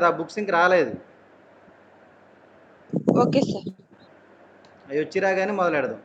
ఆ బుక్స్ ఇంక రాలేదు. Okay sir. అవి వచ్చి రాగానే మొదలెడదాం.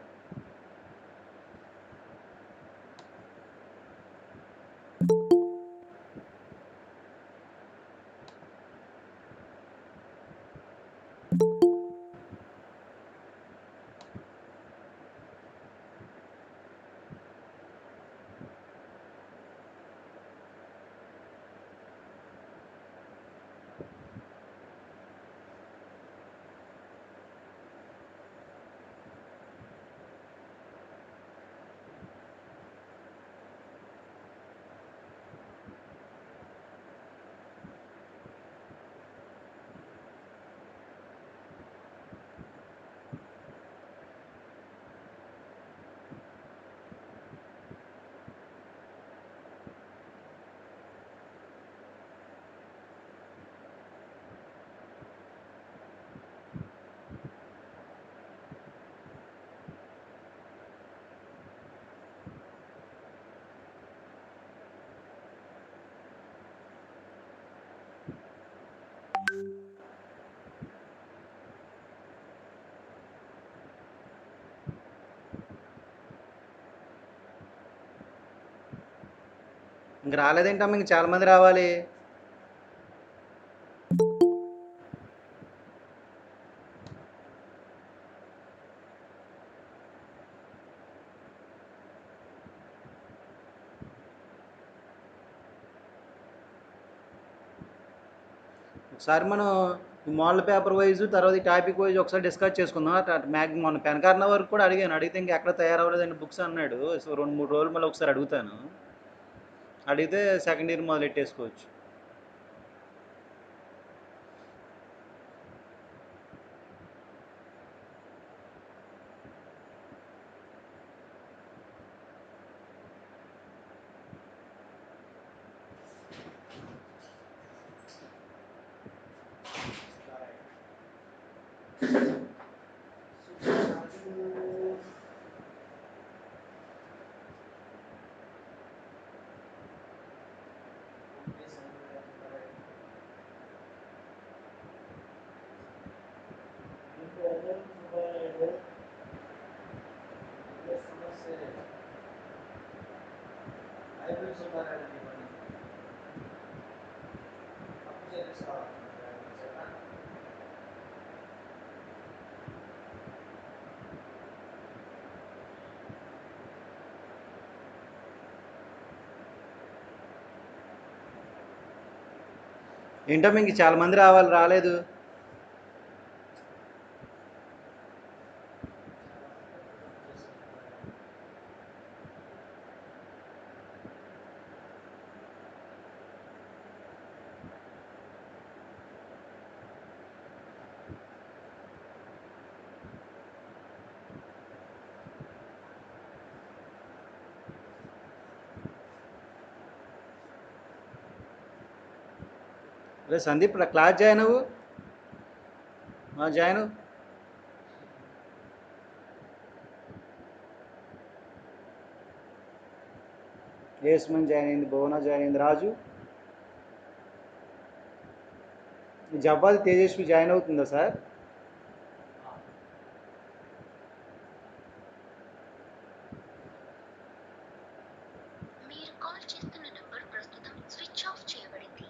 ఇంక రాలేదేంటమ్మా? ఇంక చాలా మంది రావాలి. ఒకసారి మనం ఈ మోడల్ పేపర్ వైజ్ తర్వాత ఈ టాపిక్ వైజ్ ఒకసారి డిస్కస్ చేసుకుందాం. మ్యాక్సిమం మన పెనకారణ వరకు కూడా అడిగాను. అడిగితే ఇంకా ఎక్కడ తయారవ్వలేదండి బుక్స్ అన్నాడు. సో 2-3 రోజులు మళ్ళీ ఒకసారి అడుగుతాను. అడిగితే సెకండ్ ఇయర్ మొదలెట్టేసుకోవచ్చు. ఏంటమ్మా ఇంక చాలా మంది రావాలి, రాలేదు. రే సందీప్, క్లాస్ జాయిన్ అవ్వు. జాయిన్ అవ్వు. ఏస్మన్ జాయిన్ అయింది, భువన జాయిన్ అయింది, రాజు. జబ్బాది తేజస్వి జాయిన్ అవుతుందా సార్? మీరు కాల్ చేస్తున్న నంబర్ ప్రస్తుతం స్విచ్ ఆఫ్ చేయబడింది.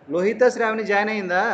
లోహిత శ్రావణి జాయిన్ అయిందా?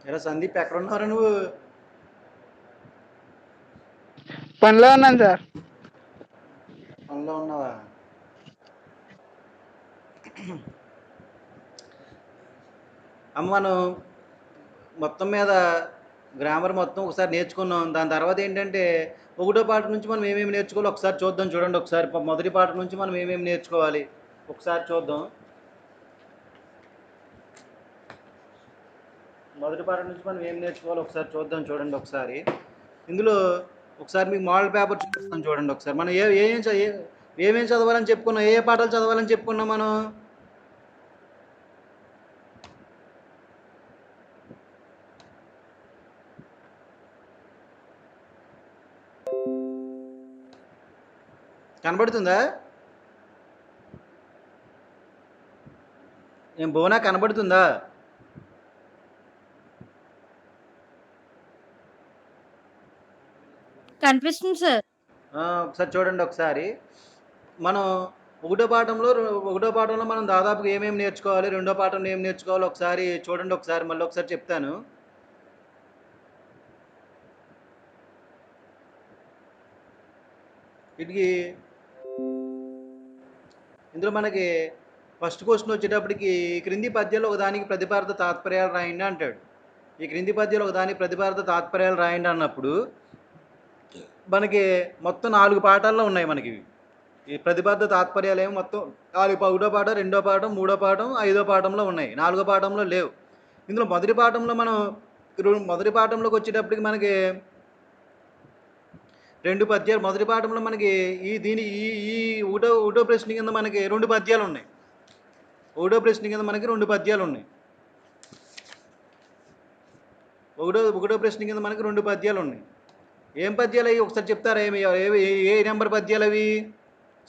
ఎరా సందీప్ ఎక్కడ ఉన్నారా నువ్వు? పనిలో ఉన్నాను సార్. పనిలో ఉన్నావా? అమ్మ మనం మొత్తం మీద గ్రామర్ మొత్తం ఒకసారి నేర్చుకున్నాం. దాని తర్వాత ఏంటంటే ఒకటో పాట నుంచి మనం ఏమేమి నేర్చుకోవాలో ఒకసారి చూద్దాం. చూడండి ఒకసారి మొదటి పాట నుంచి మనం ఏమేమి నేర్చుకోవాలి ఒకసారి చూద్దాం. మొదటి పాట నుంచి మనం ఏం నేర్చుకోవాలో ఒకసారి చూద్దాం. చూడండి ఒకసారి ఇందులో ఒకసారి మీకు మోడల్ పేపర్ చూపిస్తాం. చూడండి ఒకసారి మనం ఏమేం చదవాలని చెప్పుకున్నాం, ఏ పాటలు చదవాలని చెప్పుకున్నాం మనం. కనబడుతుందా? ఏం బోనా కనబడుతుందా? కనిపిస్తుంది సార్. ఒకసారి చూడండి ఒకసారి. మనం ఒకటో పాఠంలో మనం దాదాపుగా ఏమేమి నేర్చుకోవాలి, రెండో పాఠంలో ఏం నేర్చుకోవాలో ఒకసారి చూడండి. ఒకసారి మళ్ళీ ఒకసారి చెప్తాను. వీటికి ఇందులో మనకి ఫస్ట్ క్వశ్చన్ వచ్చేటప్పటికి ఈ క్రింది పద్యాలు ఒకదానికి ప్రతిపార్థ తాత్పర్యాలు రాయండి అంటాడు. ఈ క్రింది పద్యాలు ఒకదానికి ప్రతిపార్థ తాత్పర్యాలు రాయండి అన్నప్పుడు మనకి మొత్తం 4 పాఠాల్లో ఉన్నాయి మనకి ఇవి. ఈ ప్రతిపార్థ తాత్పర్యాలు ఏమో మొత్తం 4, ఒకటో పాఠం, రెండో పాఠం, మూడో పాఠం, 5వ పాఠంలో ఉన్నాయి. 4వ పాఠంలో లేవు. ఇందులో మొదటి పాఠంలో మనం మొదటి పాఠంలోకి వచ్చేటప్పటికి మనకి 2 పద్యాలు. మొదటి పాఠంలో మనకి ఈ ఒకటో ప్రశ్న కింద మనకి 2 పద్యాలు ఉన్నాయి. ఒకటో ప్రశ్న కింద మనకి 2 పద్యాలు ఉన్నాయి. ఒకటో ప్రశ్న కింద మనకి 2 పద్యాలు ఉన్నాయి. ఏం పద్యాలు అవి ఒకసారి చెప్తారా? ఏ నెంబర్ పద్యాలు అవి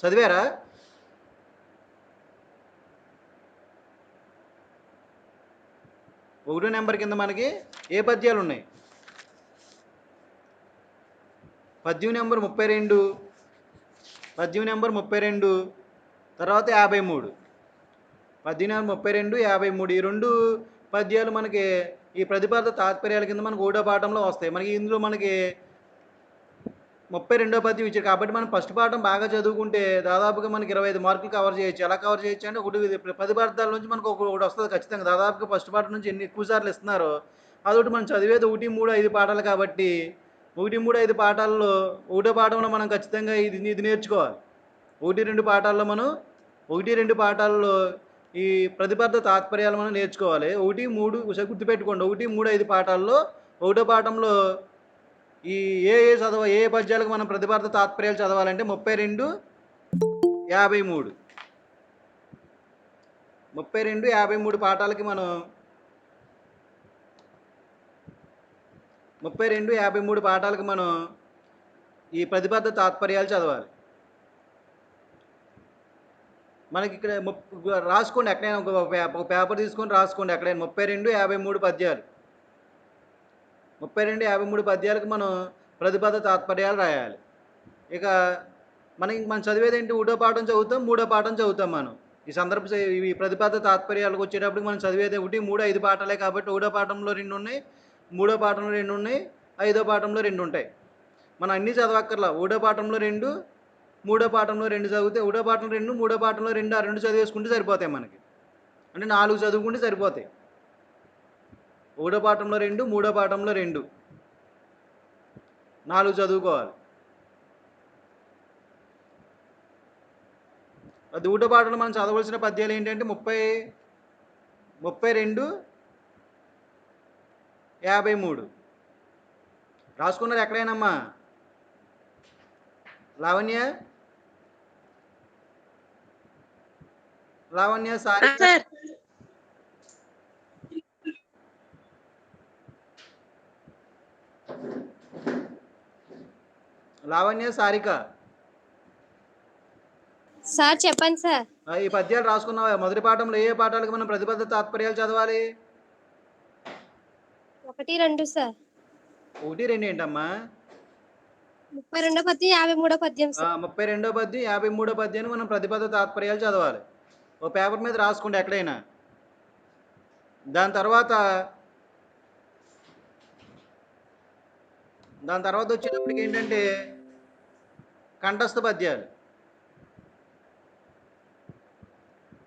చదివారా? ఒకటో నెంబర్ కింద మనకి ఏ పద్యాలు ఉన్నాయి? పద్యం నెంబర్ 32, పద్యం నెంబర్ 32, తర్వాత 53. పద్యం నెంబర్ 32, 53 ఈ 2 పద్యాలు మనకి ఈ ప్రతిపార్థ తాత్పర్యాల కింద మనకు ఒకటో పాఠంలో వస్తాయి. మనకి ఇందులో మనకి 32వ పద్యం ఇచ్చారు కాబట్టి మనం ఫస్ట్ పాఠం బాగా చదువుకుంటే దాదాపుగా మనకి 25 మార్కులు కవర్ చేయొచ్చు. ఎలా కవర్ చేయొచ్చు అంటే ఒకటి ప్రతిపార్థాల నుంచి మనకు ఒకటి వస్తుంది ఖచ్చితంగా. దాదాపుగా ఫస్ట్ పాఠం నుంచి ఎన్ని ఎక్కువ సార్లు ఇస్తున్నారో అదొకటి మనం చదివేది 1, 3, 5 పాఠాలు కాబట్టి 1, 3, 5 పాఠాల్లో ఒకటో పాఠంలో మనం ఖచ్చితంగా ఇది నేర్చుకోవాలి. 1, 2 పాఠాల్లో మనం 1, 2 పాఠాల్లో ఈ ప్రతిపార్థ తాత్పర్యాలు మనం నేర్చుకోవాలి. 1, 3 ఒకసారి గుర్తుపెట్టుకోండి. 1, 3, 5 పాఠాల్లో ఒకటో పాఠంలో ఈ ఏ పద్యాలకు మనం ప్రతిపార్థ తాత్పర్యాలు చదవాలంటే 32, 53. 32, 53 పాఠాలకి మనం 32, 53 పాఠాలకి మనం ఈ ప్రతిపార్థ తాత్పర్యాలు చదవాలి. మనకి ఇక్కడ రాసుకోండి. ఎక్కడైనా ఒక పేపర్ తీసుకొని రాసుకోండి. ఎక్కడైనా 32, 53 పద్యాలు. 32, 53 పద్యాలకు మనం ప్రతిపార్థ తాత్పర్యాలు రాయాలి. ఇక మనం చదివేది ఏంటి? ఒకటో పాఠం చదువుతాం, మూడో పాఠం చదువుతాం మనం. ఈ ప్రతిపార్థ తాత్పర్యాలకు వచ్చేటప్పుడు మనం చదివేది 1, 3, 5 పాఠాలే కాబట్టి ఒకటో పాఠంలో 2 ఉన్నాయి, మూడో పాఠంలో 2 ఉన్నాయి, 5వ పాఠంలో 2 ఉంటాయి. మనం అన్నీ చదవక్కర్లా. ఒకటో పాఠంలో 2, మూడో పాఠంలో 2 చదివితే ఒకటో పాఠంలో 2, మూడో పాఠంలో 2 ఆ 2 చదివేసుకుంటే సరిపోతాయి మనకి. అంటే 4 చదువుకుంటే సరిపోతాయి. ఒకటో పాఠంలో 2, మూడో పాఠంలో 2, 4 చదువుకోవాలి. అది ఒకటో పాఠంలో మనం చదవలసిన పద్యాలు ఏంటంటే 32, 53. రాసుకున్నారు ఎక్కడైనామ్మా? లావణ్య, సారిక, సార్. లావణ్య, సారిక సార్ చెప్పండి సార్. ఈ పద్యాలు రాసుకున్నావా? మొదటి పాఠంలో ఏ పాఠాలకు మనం ప్రతిపార్థ తాత్పర్యాలు చదవాలి? 1, 2 సార్. 1, 2 ఏంటమ్మా? 32వ పద్యం, 53వ పద్యం సార్. 32వ పద్యం, 53వ పద్యాన్ని మనం ప్రతిపార్థ తాత్పర్యాలు చదవాలి. ఓ పేపర్ మీద రాసుకోండి ఎక్కడైనా. దాని తర్వాత దాని తర్వాత వచ్చేటప్పటికి ఏంటంటే కంఠస్థ పద్యాలు.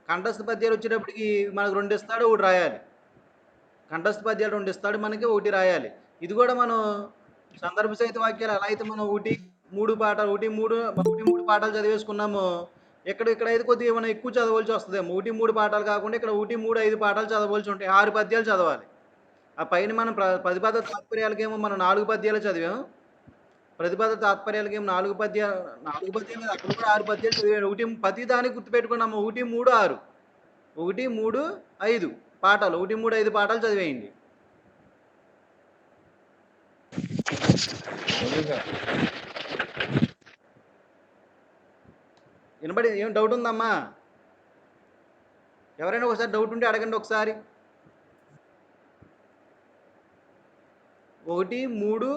కంఠస్థ పద్యాలు వచ్చేటప్పటికి మనకు 2 ఇస్తాడు, 1 రాయాలి. కంఠస్థ పద్యాలు 2 ఇస్తాడు మనకి, 1 రాయాలి. ఇది కూడా మనం సందర్భ సహిత వాక్యాలు ఎలా అయితే మనం 1, 3 పాఠాలు 1, 3 పాఠాలు చదివేసుకున్నామో ఇక్కడైతే కొద్దిగా మనం ఎక్కువ చదవాల్సి వస్తుందేమో. 1, 3 పాఠాలు కాకుండా ఇక్కడ 1, 3, 5 పాఠాలు చదవాల్సి ఉంటాయి. 6 పద్యాలు చదవాలి. ఆ పైన మనం ప్రతిపద తాత్పర్యాలకేమో మనం 4 పద్యాలు చదివాం. ప్రతిపద తాత్పర్యాలకేమో 4 పద్యాలు కాదు, అక్కడ కూడా 6 పద్యాలు చదివాడు. ప్రతి దానికి గుర్తుపెట్టుకున్నాము. 1, 3, 6. 1, 3, 5 పాఠాలు. 1, 3, 5 పాఠాలు చదివేయండి. Okay sir. వినబడి ఏం డౌట్ ఉందమ్మా? ఎవరైనా ఒకసారి డౌట్ ఉంటే అడగండి ఒకసారి. 1, 3,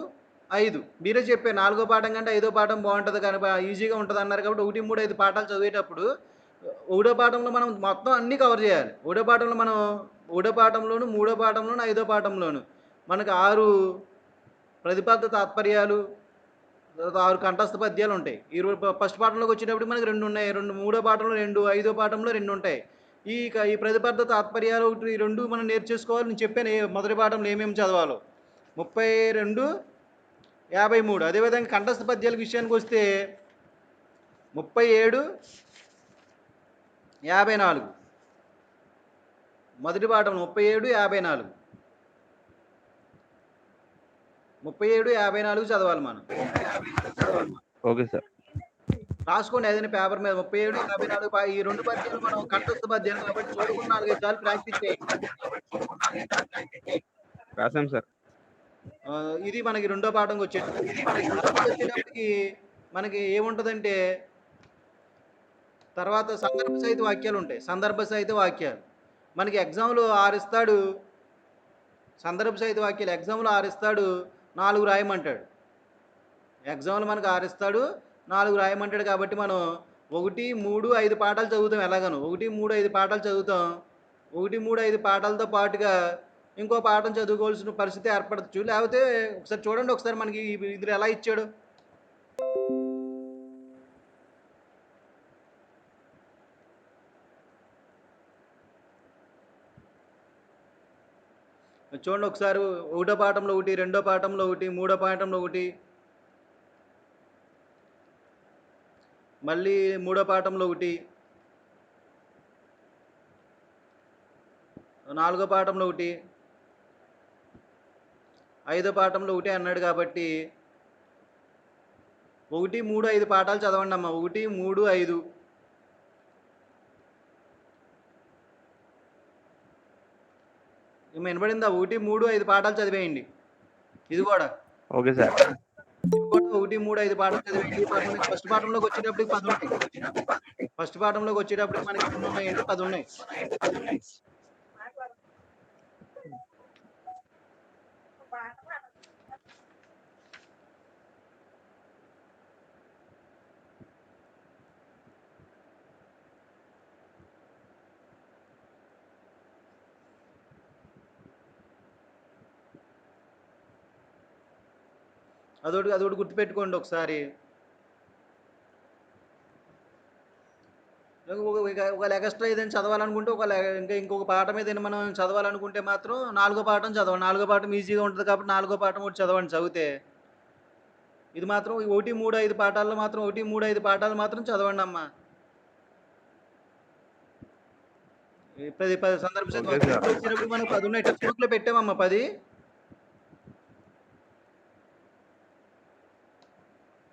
5 మీరే చెప్పారు. 4గో పాఠం కంటే 5దో పాఠం బాగుంటుంది కానీ ఈజీగా ఉంటుంది అన్నారు కాబట్టి 1, 3, 5 పాఠాలు చదివేటప్పుడు 1ో పాఠంలో మనం మొత్తం అన్నీ కవర్ చేయాలి. 1ో పాఠంలో మనం 1ో పాఠంలోను, 3ో పాఠంలోను, 5ో పాఠంలోను మనకు 6 ప్రతిపాద్య తాత్పర్యాలు, 6 కంఠస్థ పద్యాలు ఉంటాయి. ఫస్ట్ పాఠంలోకి వచ్చేటప్పుడు మనకి 2 ఉన్నాయి. 3ో పాఠంలో 2, 5ో పాఠంలో 2 ఉంటాయి. ఈ ప్రతిపాద్య తాత్పర్యాలు 1, 2 మనం నేర్చేసుకోవాలి. నేను చెప్పాను మొదటి పాఠంలో ఏమేమి చదవాలో. 32, 53. అదేవిధంగా కంఠస్థ పద్యాల విషయానికి వస్తే 37, 54. మొదటి పాఠం 37, 54. 37, 54 చదవాలి మనం. Okay sir. రాసుకోండి ఏదైనా పేపర్ మీద. 37, 54 ఈ 2 పద్యాలు మనం కంఠస్థ పద్యాలు కాబట్టి చూడకుండా 4, 5 సార్లు ప్రాక్టీస్ చేయండి. రాసాం సార్. ఇది మనకి 2ో పాఠంకి వచ్చేటప్పటికి మనకి ఏముంటుందంటే తర్వాత సందర్భ సహిత వాక్యాలు ఉంటాయి. సందర్భ సహిత వాక్యాలు మనకి ఎగ్జామ్లో 6 ఇస్తాడు. సందర్భ సహిత వాక్యాలు ఎగ్జామ్లో 6 ఇస్తాడు, 4 రాయమంటాడు. ఎగ్జామ్లో మనకు 6 ఇస్తాడు, 4 రాయమంటాడు. కాబట్టి మనం 1, 3, 5 పాఠాలు చదువుతాం. ఎలాగను 1, 3, 5 పాఠాలు చదువుతాం. 1, 3, 5 పాఠాలతో పాటుగా ఇంకో పాఠం చదువుకోవాల్సిన పరిస్థితి ఏర్పడచ్చు. లేకపోతే ఒకసారి చూడండి, ఒకసారి మనకి ఇది ఎలా ఇచ్చాడు. చూడండి ఒకసారి. 1ో పాఠంలో 1, 2ో పాఠంలో 1, 3ో పాఠంలో 1, మళ్ళీ 3ో పాఠంలో 1, 4గో పాఠంలో 1, 5ో పాఠంలో 1 అన్నాడు. కాబట్టి 1, 3, 5 పాఠాలు చదవండి అమ్మా. 1, 3, 5. వినబడిందా? 1, 3, 5 పాఠాలు చదివేయండి. ఇది కూడా ఓకే సార్. 1, 3, 5 పాఠాలు చదివేయండి. ఫస్ట్ పాఠంలోకి వచ్చేటప్పటికి 10 ఉంటాయి. ఫస్ట్ పాఠంలోకి వచ్చేటప్పటికి మనకి ఎన్ని ఉన్నాయంటే 10 ఉన్నాయి. అదొకటి గుర్తుపెట్టుకోండి ఒకసారి. ఒకవేళ ఎక్స్ట్రా ఏదైనా చదవాలనుకుంటే ఇంకొక పాఠం ఏదైనా మనం చదవాలనుకుంటే మాత్రం 4గో పాఠం చదవండి. 4గో పాఠం ఈజీగా ఉంటుంది కాబట్టి 4గో పాఠం ఒకటి చదవండి. చదివితే ఇది మాత్రం 1, 3, 5 పాఠాల్లో మాత్రం 1, 3, 5 పాఠాలు మాత్రం చదవండి అమ్మా. సందర్భ ఓకే సార్. వచ్చినప్పుడు మనకు 10 ఉన్నాయి. టెక్స్ట్ బుక్లో పెట్టామమ్మా 10.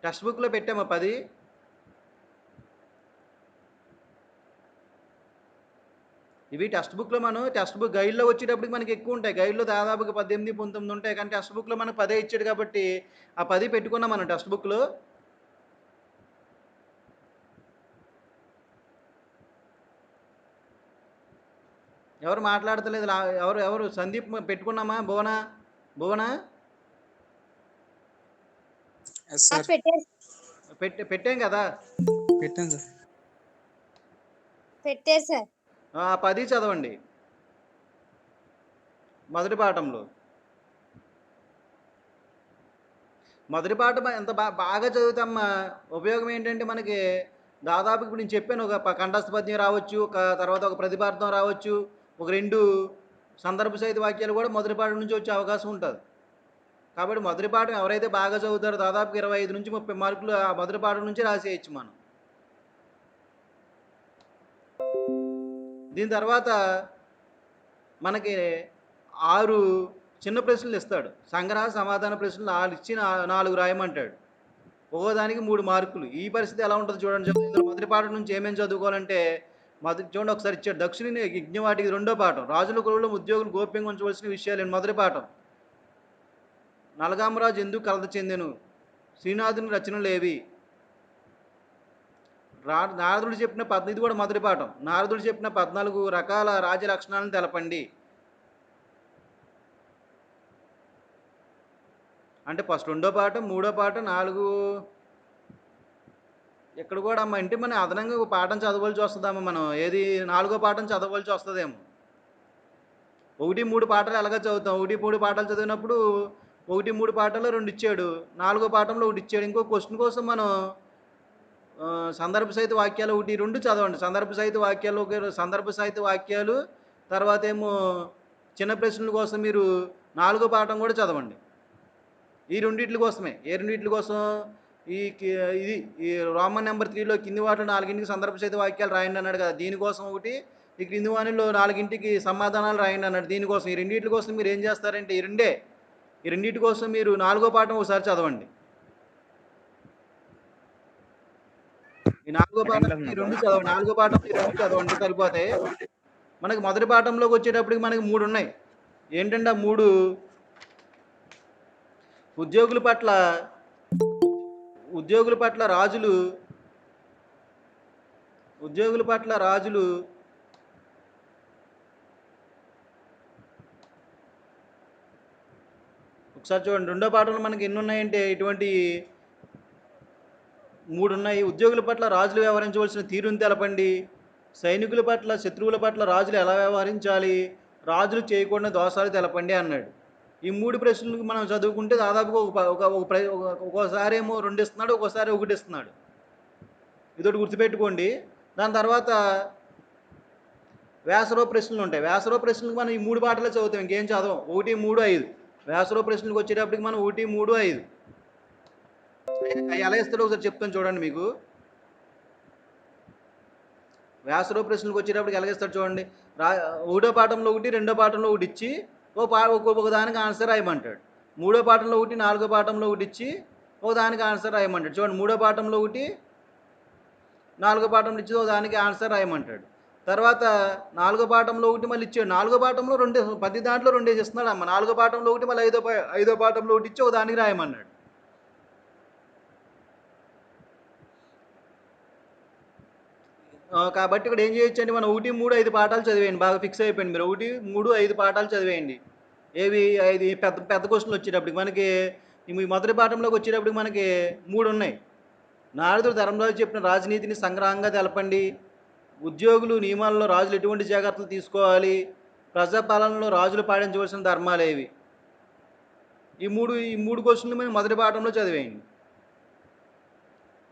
టెక్స్ట్ బుక్లో పెట్టామా 10. ఇవి టెక్స్ట్ బుక్లో మనం టెక్స్ట్ బుక్ గైడ్లో వచ్చేటప్పటికి మనకి ఎక్కువ ఉంటాయి. గైడ్లో దాదాపుగా 18, 19 ఉంటాయి. కానీ టెక్స్ట్ బుక్లో మనకు 10 ఇచ్చాడు కాబట్టి ఆ 10 పెట్టుకున్నాం మనం టెక్స్ట్ బుక్లో. ఎవరు మాట్లాడతలేదు. ఎవరు సందీప్ పెట్టుకున్నామా? భువనా సార్ పెట్టాం కదా. పెట్టాను సార్. పెట్టారు సార్. 10 చదవండి మొదటి పాఠంలో. మొదటి పాఠం ఎంత బాగా చదువుతామ్మా ఉపయోగం ఏంటంటే మనకి దాదాపు ఇప్పుడు నేను చెప్పాను ఒక కంఠస్థ పద్యం రావచ్చు, ఒక తర్వాత ఒక ప్రతిపార్థం రావచ్చు, ఒక 2 సందర్భ సహిత వాక్యాలు కూడా మొదటి పాఠం నుంచి వచ్చే అవకాశం ఉంటుంది. కాబట్టి మొదటి పాఠం ఎవరైతే బాగా చదువుతారో దాదాపు 25 నుంచి 30 మార్కులు ఆ మొదటి పాఠం నుంచి రాసేయచ్చు మనం. దీని తర్వాత మనకి 6 చిన్న ప్రశ్నలు ఇస్తాడు. సంగ్రహ సమాధాన ప్రశ్నలు 6 ఇచ్చి 4 రాయమంటాడు. ఒక్కోదానికి 3 మార్కులు. ఈ పరిస్థితి ఎలా ఉంటుంది చూడండి. ఇందులో మొదటి పాఠం నుంచి ఏమేమి చదువుకోవాలంటే చూడండి ఒకసారి ఇచ్చాడు. దక్షిణ యజ్ఞవాటికి 2వ పాఠం. రాజుల కులంలో ఉద్యోగులు గోప్యంగా ఉంచవలసిన విషయాలు మొదటి పాఠం. నలగామరాజు ఎందుకు కలత చెందెను? శ్రీనాథుని రచనలేవి? నారదుడు చెప్పిన ఇది కూడా మొదటి పాఠం. నారదుడు చెప్పిన 14 రకాల రాజ లక్షణాలను తెలపండి. అంటే ఫస్ట్ 2వ పాఠం, 3వ పాఠం, 4 ఇక్కడ కూడా అమ్మ అంటే మనం అదనంగా ఒక పాఠం చదవవలసి వస్తుందమ్మా. మనం ఏది 4వ పాఠం చదవవలసి వస్తుందేమో. 1, 3 పాఠాలు ఎలాగ చదువుతాం. 1, 3 పాఠాలు చదివినప్పుడు 1, 3 పాఠాల్లో 2 ఇచ్చాడు, 4వ పాఠంలో 1 ఇచ్చాడు. ఇంకో క్వశ్చన్ కోసం మనం సందర్భ సహిత వాక్యాలు 1, 2 చదవండి. సందర్భ సహిత వాక్యాలు తర్వాత ఏమో చిన్న ప్రశ్నల కోసం మీరు 4వ పాఠం కూడా చదవండి. ఈ రెండిట్ల కోసమే. ఏ రెండిట్ల కోసం? ఈ రోమన్ నెంబర్ 3లో కింది వాటిలో 4ంటికి సందర్భ సహిత వాక్యాలు రాయండి అన్నాడు కదా, దీనికోసం ఒకటి. ఈ క్రింది వాటిలో 4ంటికి సమాధానాలు రాయండి అన్నాడు, దీనికోసం. ఈ రెండిట్ల కోసం మీరు ఏం చేస్తారంటే ఈ రెండింటి కోసం మీరు 4వ పాఠం ఒకసారి చదవండి. ఈ 4వ పాఠం ఈ 2 చదవండి. 4వ పాఠం ఈ 2 చదవండి సరిపోతాయి. మనకి మొదటి పాఠంలోకి వచ్చేటప్పటికి మనకి 3 ఉన్నాయి. ఏంటంటే ఆ 3 ఉద్యోగుల పట్ల రాజులు ఒకసారి చూడండి. 2వ పాఠంలో మనకి ఎన్ని ఉన్నాయంటే ఇటువంటి 3 ఉన్నాయి. ఉద్యోగుల పట్ల రాజులు వ్యవహరించవలసిన తీరుని తెలపండి. సైనికుల పట్ల, శత్రువుల పట్ల రాజులు ఎలా వ్యవహరించాలి, రాజులు చేయకుండా దోషాలు తెలపండి అన్నాడు. ఈ 3 ప్రశ్నలకు మనం చదువుకుంటే దాదాపుగా ఒక్కోసారి ఏమో 2 ఇస్తున్నాడు, ఒక్కోసారి 1 ఇస్తున్నాడు. ఇదొకటి గుర్తుపెట్టుకోండి. దాని తర్వాత వేసరో ప్రశ్నలు ఉంటాయి. వేసరో ప్రశ్నలకు మనం ఈ 3 పాటలే చదువుతాం, ఇంకేం చదవం. 1, 3, 5. వేసరో ప్రశ్నలకు వచ్చేటప్పటికి మనం 1, 3, 5 ఎలా ఇస్తాడో ఒకసారి చెప్తాను చూడండి మీకు. వేసరో ప్రశ్నలకు వచ్చేటప్పటికి ఎలాగిస్తాడు చూడండి. 1వ పాఠంలో 1, 2వ పాఠంలో 1 ఇచ్చి ఒక దానికి ఆన్సర్ రాయమంటాడు. 3వ పాఠంలో 1, 4వ పాఠంలో 1 ఇచ్చి ఒక దానికి ఆన్సర్ రాయమంటాడు. చూడండి, 3వ పాఠంలో 1, 4వ పాఠంలో ఇచ్చి ఒక దానికి ఆన్సర్ రాయమంటాడు. తర్వాత 4వ పాఠంలో 1 మళ్ళీ ఇచ్చాడు. 4వ పాఠంలో 2, 10 దాంట్లో 2 ఇస్తున్నాడు అమ్మ. 4వ పాఠంలో 1 మళ్ళీ 5వ పాఠంలో 1 ఇచ్చి ఒక దానికి రాయమన్నాడు. కాబట్టి ఇక్కడ ఏం చేయొచ్చు అంటే మనం 1, 3, 5 పాఠాలు చదివేయండి. బాగా ఫిక్స్ అయిపోయింది మీరు. 1, 3, 5 పాఠాలు చదివేయండి. ఏవి 5 పెద్ద క్వశ్చన్లు వచ్చేటప్పటికి మనకి ఈ మొదటి పాఠంలోకి వచ్చేటప్పటికి మనకి 3 ఉన్నాయి. నారదుడు ధర్మరాజు చెప్పిన రాజనీతిని సంగ్రహంగా తెలపండి. ఉద్యోగులు నియమాలలో రాజులు ఎటువంటి జాగ్రత్తలు తీసుకోవాలి, ప్రజాపాలనలో రాజులు పాటించవలసిన ధర్మాలేవి. ఈ మూడు క్వశ్చన్లు మీరు మొదటి పాఠంలో చదివేయండి.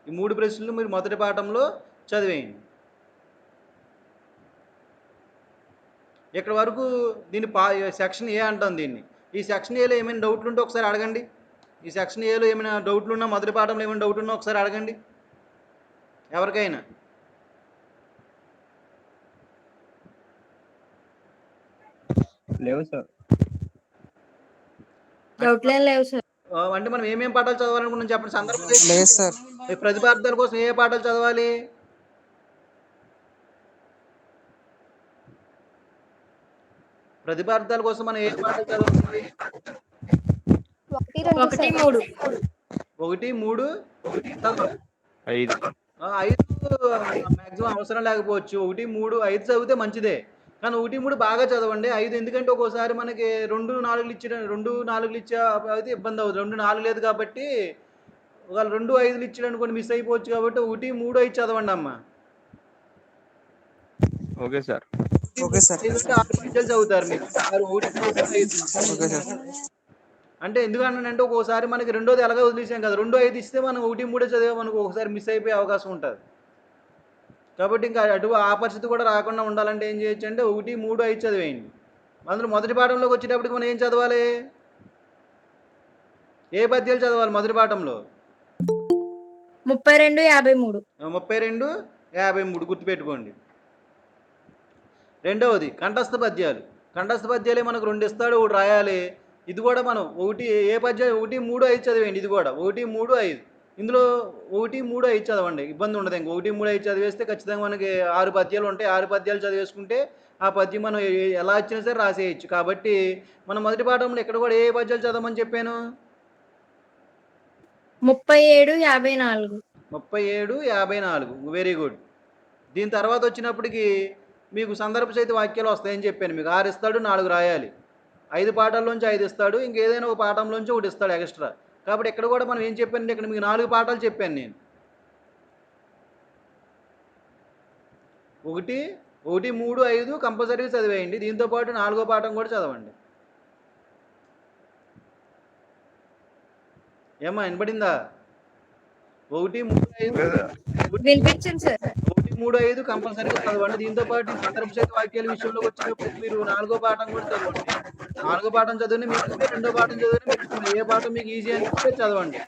ఈ 3 ప్రశ్నలు మీరు మొదటి పాఠంలో చదివేయండి. ఇక్కడ వరకు దీన్ని సెక్షన్ ఏ అంటాం దీన్ని. ఈ సెక్షన్ ఏలో ఏమైనా డౌట్లు ఉంటే ఒకసారి అడగండి. ఈ సెక్షన్ ఏలో ఏమైనా డౌట్లు ఉన్నా, మొదటి పాఠంలో ఏమైనా డౌట్ ఉన్నా ఒకసారి అడగండి ఎవరికైనా. లేవు సార్. డౌట్లేం లేవు సార్. అంటే మనం ఏమేం పాఠాలు చదవాలనుకున్నాం చెప్పండి. సందర్భం లేదు సార్. ప్రతిపార్థాల కోసం ఏ పాఠాలు చదవాలి? ప్రతిపార్థాల కోసం మనం ఏ పాఠాలు చదవాలి? 1, 2, 1, 3 5 మ్యాక్సిమం అవసరం లేకపోవచ్చు. 1, 3, 5 చదివితే మంచిదే. కానీ 1, 3 బాగా చదవండి. 5 ఎందుకంటే ఒక్కోసారి మనకి 2, 4 ఇచ్చే అయితే ఇబ్బంది అవుతుంది. 2, 4 లేదు కాబట్టి ఒకవేళ 2, 5 ఇచ్చాడు అనుకోండి మిస్ అయిపోవచ్చు. కాబట్టి 1, 3, 5 చదవండి అమ్మా. Okay sir. Okay sir. 6 విద్యలు చదువుతారు మీరు. 1, 3, 5. Okay sir. అంటే ఎందుకంటే ఒక్కోసారి మనకి రెండోది ఎలాగో వదిలేసాం కదా, 2, 5 ఇస్తే మనం 1, 3 చదివా మనకు ఒకసారి మిస్ అయిపోయే అవకాశం ఉంటుంది. కాబట్టి ఇంకా ఆ పరిస్థితి కూడా రాకుండా ఉండాలంటే ఏం చేయొచ్చు అంటే 1, 3, 5 చదివేయండి. అందులో మొదటి పాఠంలోకి వచ్చేటప్పటికి మనం ఏం చదవాలి? ఏ పద్యాలు చదవాలి మొదటి పాఠంలో? 32, 53. 32, 53 గుర్తుపెట్టుకోండి. రెండవది కంఠస్థ పద్యాలు. కంఠస్థ పద్యాలే మనకు 2 ఇస్తాడు, 1 రాయాలి. ఇది కూడా మనం ఏ పద్యం 1, 3, 5 చదివేయండి. ఇది కూడా 1, 3, 5. ఇందులో 1, 3, 5 చదవండి, ఇబ్బంది ఉండదు. ఇంక 1, 3, 5 చదివేస్తే ఖచ్చితంగా మనకి 6 పద్యాలు ఉంటాయి. 6 పద్యాలు చదివేసుకుంటే ఆ పద్యం మనం ఎలా వచ్చినా సరే రాసేయచ్చు. కాబట్టి మనం మొదటి పాఠంలో ఇక్కడ కూడా ఏ పద్యాలు చదవమని చెప్పాను? 37, 54. 37, 54. Very good. దీని తర్వాత వచ్చినప్పటికి మీకు సందర్భ సహిత వాక్యాలు వస్తాయని చెప్పాను మీకు. 6 ఇస్తాడు, 4 రాయాలి. 5 పాఠాల్లోంచి 5 ఇస్తాడు, ఇంకేదైనా ఒక పాఠంలోంచి 1 ఇస్తాడు ఎక్స్ట్రా. కాబట్టి ఇక్కడ కూడా మనం ఏం చెప్పానంటే ఇక్కడ మీకు 4 పాఠాలు చెప్పాను నేను. 1, 3, 5 కంపల్సరీగా చదివేయండి. దీంతోపాటు 4వ పాఠం కూడా చదవండి. ఏమ్మా వినపడిందా? 1, 3, 5 వినిపించింది సార్. 1, 3, 5 కంపల్సరీగా చదవండి. దీంతో పాటు సందర్భ సహిత వాక్యాల విషయంలోకి వచ్చినప్పుడు మీరు 4వ పాఠం కూడా చదవండి. 4వ పాఠం చదివిన మీకు ఇష్టమే, 2వ పాఠం చదివిన మీకు ఇష్టమే. ఏ పాఠం మీకు ఈజీ అనిపిస్తే చదవండి.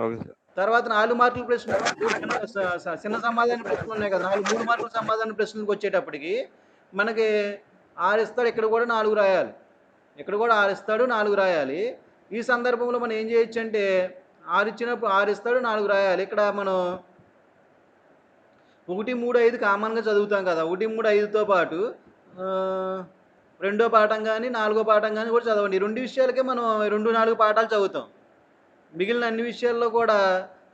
Okay sir. తర్వాత 4 మార్కుల ప్రశ్నలు, చిన్న సమాధాన ప్రశ్నలు ఉన్నాయి కదా, 3 మార్కుల సమాధాన ప్రశ్నలకు వచ్చేటప్పటికి మనకి 6 ఇస్తాడు, ఇక్కడ కూడా 4 రాయాలి. ఇక్కడ కూడా 6 ఇస్తాడు, 4 రాయాలి. ఈ సందర్భంలో మనం ఏం చేయొచ్చు అంటే 6 ఇచ్చినప్పుడు 6 ఇస్తాడు, 4 రాయాలి. ఇక్కడ మనం 1, 3, 5 కామన్గా చదువుతాం కదా. 1, 3, 5తో పాటు రెండో పాఠం కానీ 4వ పాఠం కానీ కూడా చదవండి. ఈ 2 విషయాలకే మనం 2, 4 పాఠాలు చదువుతాం. మిగిలిన అన్ని విషయాల్లో కూడా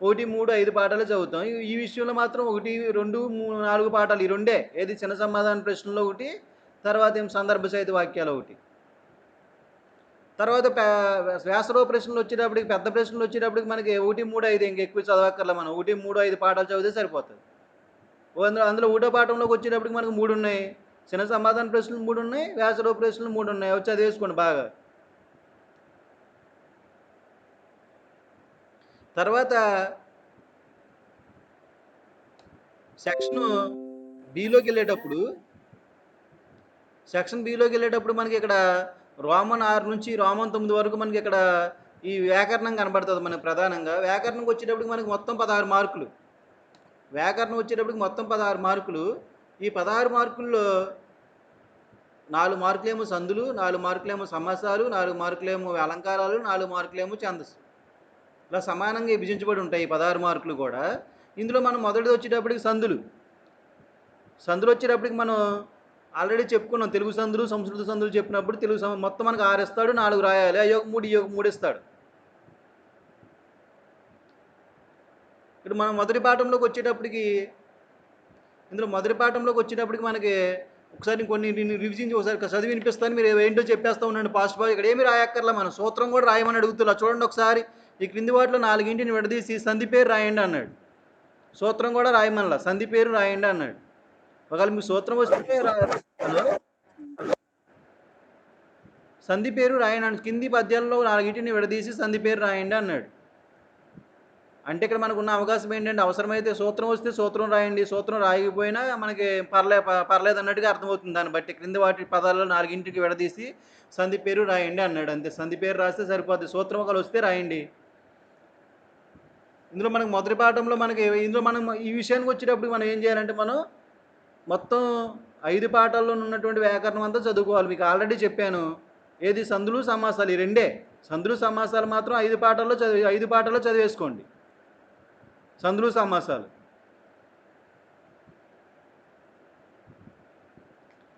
1, 3, 5 పాఠాలు చదువుతాం. ఈ విషయంలో మాత్రం 1, 2, 3, 4 పాఠాలు ఈ రెండే. ఏది చిన్న సమాధాన ప్రశ్నలో ఒకటి, తర్వాత ఏం సందర్భ సహిత వాక్యాలు ఒకటి. తర్వాత వ్యాసరూప ప్రశ్నలు వచ్చేటప్పటికి, పెద్ద ప్రశ్నలు వచ్చేటప్పటికి మనకి 1, 3, 5 ఇంక ఎక్కువ చదవక్కర్లా. మనం 1, 3, 5 పాఠాలు చదివితే సరిపోతుంది. అందులో 1వ పాఠంలోకి వచ్చేటప్పటికి మనకు 3 ఉన్నాయి. చిన్న సమాధాన ప్రశ్నలు 3 ఉన్నాయి, వ్యాసరూప ప్రశ్నలు 3 ఉన్నాయి. అవి చదివేసుకోండి బాగా. తర్వాత సెక్షన్ బిలోకి వెళ్ళేటప్పుడు మనకి ఇక్కడ రోమన్ 6 నుంచి రోమన్ 9 వరకు మనకి ఇక్కడ ఈ వ్యాకరణం కనబడుతుంది మనకి ప్రధానంగా. వ్యాకరణంకి వచ్చేటప్పటికి మనకి మొత్తం 16 మార్కులు. వ్యాకరణం వచ్చేటప్పటికి మొత్తం 16 మార్కులు. ఈ 16 మార్కుల్లో 4 మార్కులేమో సందులు, 4 మార్కులేమో సమాసాలు, 4 మార్కులేమో అలంకారాలు, 4 మార్కులేమో ఛందస్సు. ఇలా సమానంగా విభజించబడి ఉంటాయి ఈ 16 మార్కులు కూడా. ఇందులో మనం మొదటిది వచ్చేటప్పటికి సందులు వచ్చేటప్పటికి మనం ఆల్రెడీ చెప్పుకున్నాం. తెలుగు సందులు, సంస్కృత సందులు చెప్పినప్పుడు మొత్తం మనకు 6 ఇస్తాడు, 4 రాయాలి. అయ్యొక 3 ఇస్తాడు. ఇప్పుడు మనం మొదటి పాఠంలోకి వచ్చేటప్పటికి మనకి ఒకసారి కొన్ని రివిజన్ ఒకసారి చదివి వినిపిస్తాను, మీరు ఏంటో చెప్పేస్తూ ఉండండి ఫాస్ట్. ఇక్కడ ఏమి రాయక్కర్లా, మనం సూత్రం కూడా రాయమని అడుగుతున్నా. చూడండి ఒకసారి, ఈ క్రింది వాటిలో 4ని విడదీసి సంధి పేరు రాయండి అన్నాడు. సూత్రం కూడా రాయమనలా, సంధి పేరు రాయండి అన్నాడు. ఒకవేళ మీకు సూత్రం వస్తే సంధి పేరు రాయండి అన్నాడు. కింది పద్యాలలో 4ని విడదీసి సంధి పేరు రాయండి అన్నాడు. అంటే ఇక్కడ మనకున్న అవకాశం ఏంటంటే, అవసరమైతే సూత్రం వస్తే సూత్రం రాయండి, సూత్రం రాయకపోయినా మనకి పర్లేదు అన్నట్టుగా అర్థమవుతుంది. దాన్ని బట్టి క్రింది వాటి పదాలలో 4కి విడదీసి సంధి పేరు రాయండి అన్నాడు. అంతే, సంధి పేరు రాస్తే సరిపోద్ది. సూత్రం ఒకవేళ వస్తే రాయండి. ఇందులో మనకు మొదటి పాఠంలో మనం ఈ విషయానికి వచ్చేటప్పుడు మనం ఏం చేయాలంటే, మనం మొత్తం 5 పాఠాల్లో ఉన్నటువంటి వ్యాకరణం అంతా చదువుకోవాలి. మీకు ఆల్రెడీ చెప్పాను. ఏది సందులు సమాసాలు, ఈ రెండే. సందులు సమాసాలు మాత్రం 5 పాఠాల్లో చదివేసుకోండి. సందులు సమాసాలు,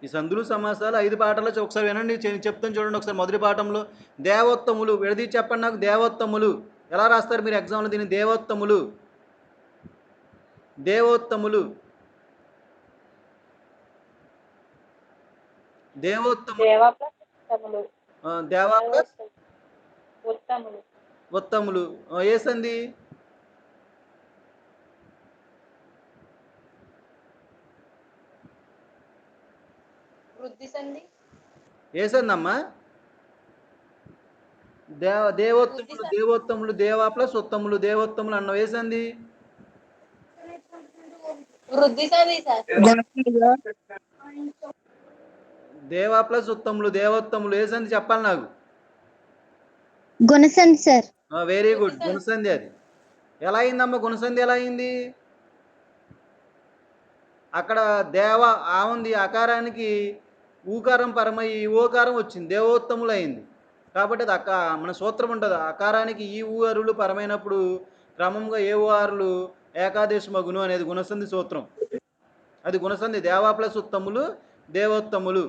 ఈ సందులు సమాసాలు 5 పాఠాల్లో ఒకసారి వినండి, చెప్తాను చూడండి ఒకసారి. మొదటి పాఠంలో దేవోత్తములు విడదీసి చెప్పండి నాకు. దేవోత్తములు ఎలా రాస్తారు మీరు ఎగ్జామ్లో దీన్ని? దేవోత్తములు దేవోత్తములు దేవా ప్లస్ ఉత్తములు. ఏ సంధి? ఏ సంధి అమ్మా? దేవోత్తములు దేవా ప్లస్ ఉత్తములు దేవోత్తములు అన్న వేసింది. గుణసంధి సార్. దేవా ప్లస్ ఉత్తములు దేవోత్తములు వేసింది చెప్పాలి నాకు. గుణసంధి సార్. వెరీ గుడ్, గుణసంధి. అది ఎలా అయిందమ్మా? గుణసంధి ఎలా అయింది? అక్కడ దేవ ఆ ఉంది, ఆకారానికి ఊకారం పరమై ఓకారం వచ్చింది, దేవోత్తములు అయింది. కాబట్టి అది మన సూత్రం ఉంటుంది, అకారానికి ఈ ఊరులు పరమైనప్పుడు క్రమంగా ఏ ఊరులు ఏకాదేశ మగును అనేది గుణసంధి సూత్రం. అది గుణసంధి. దేవా ప్లస్ ఉత్తములు దేవోత్తములు.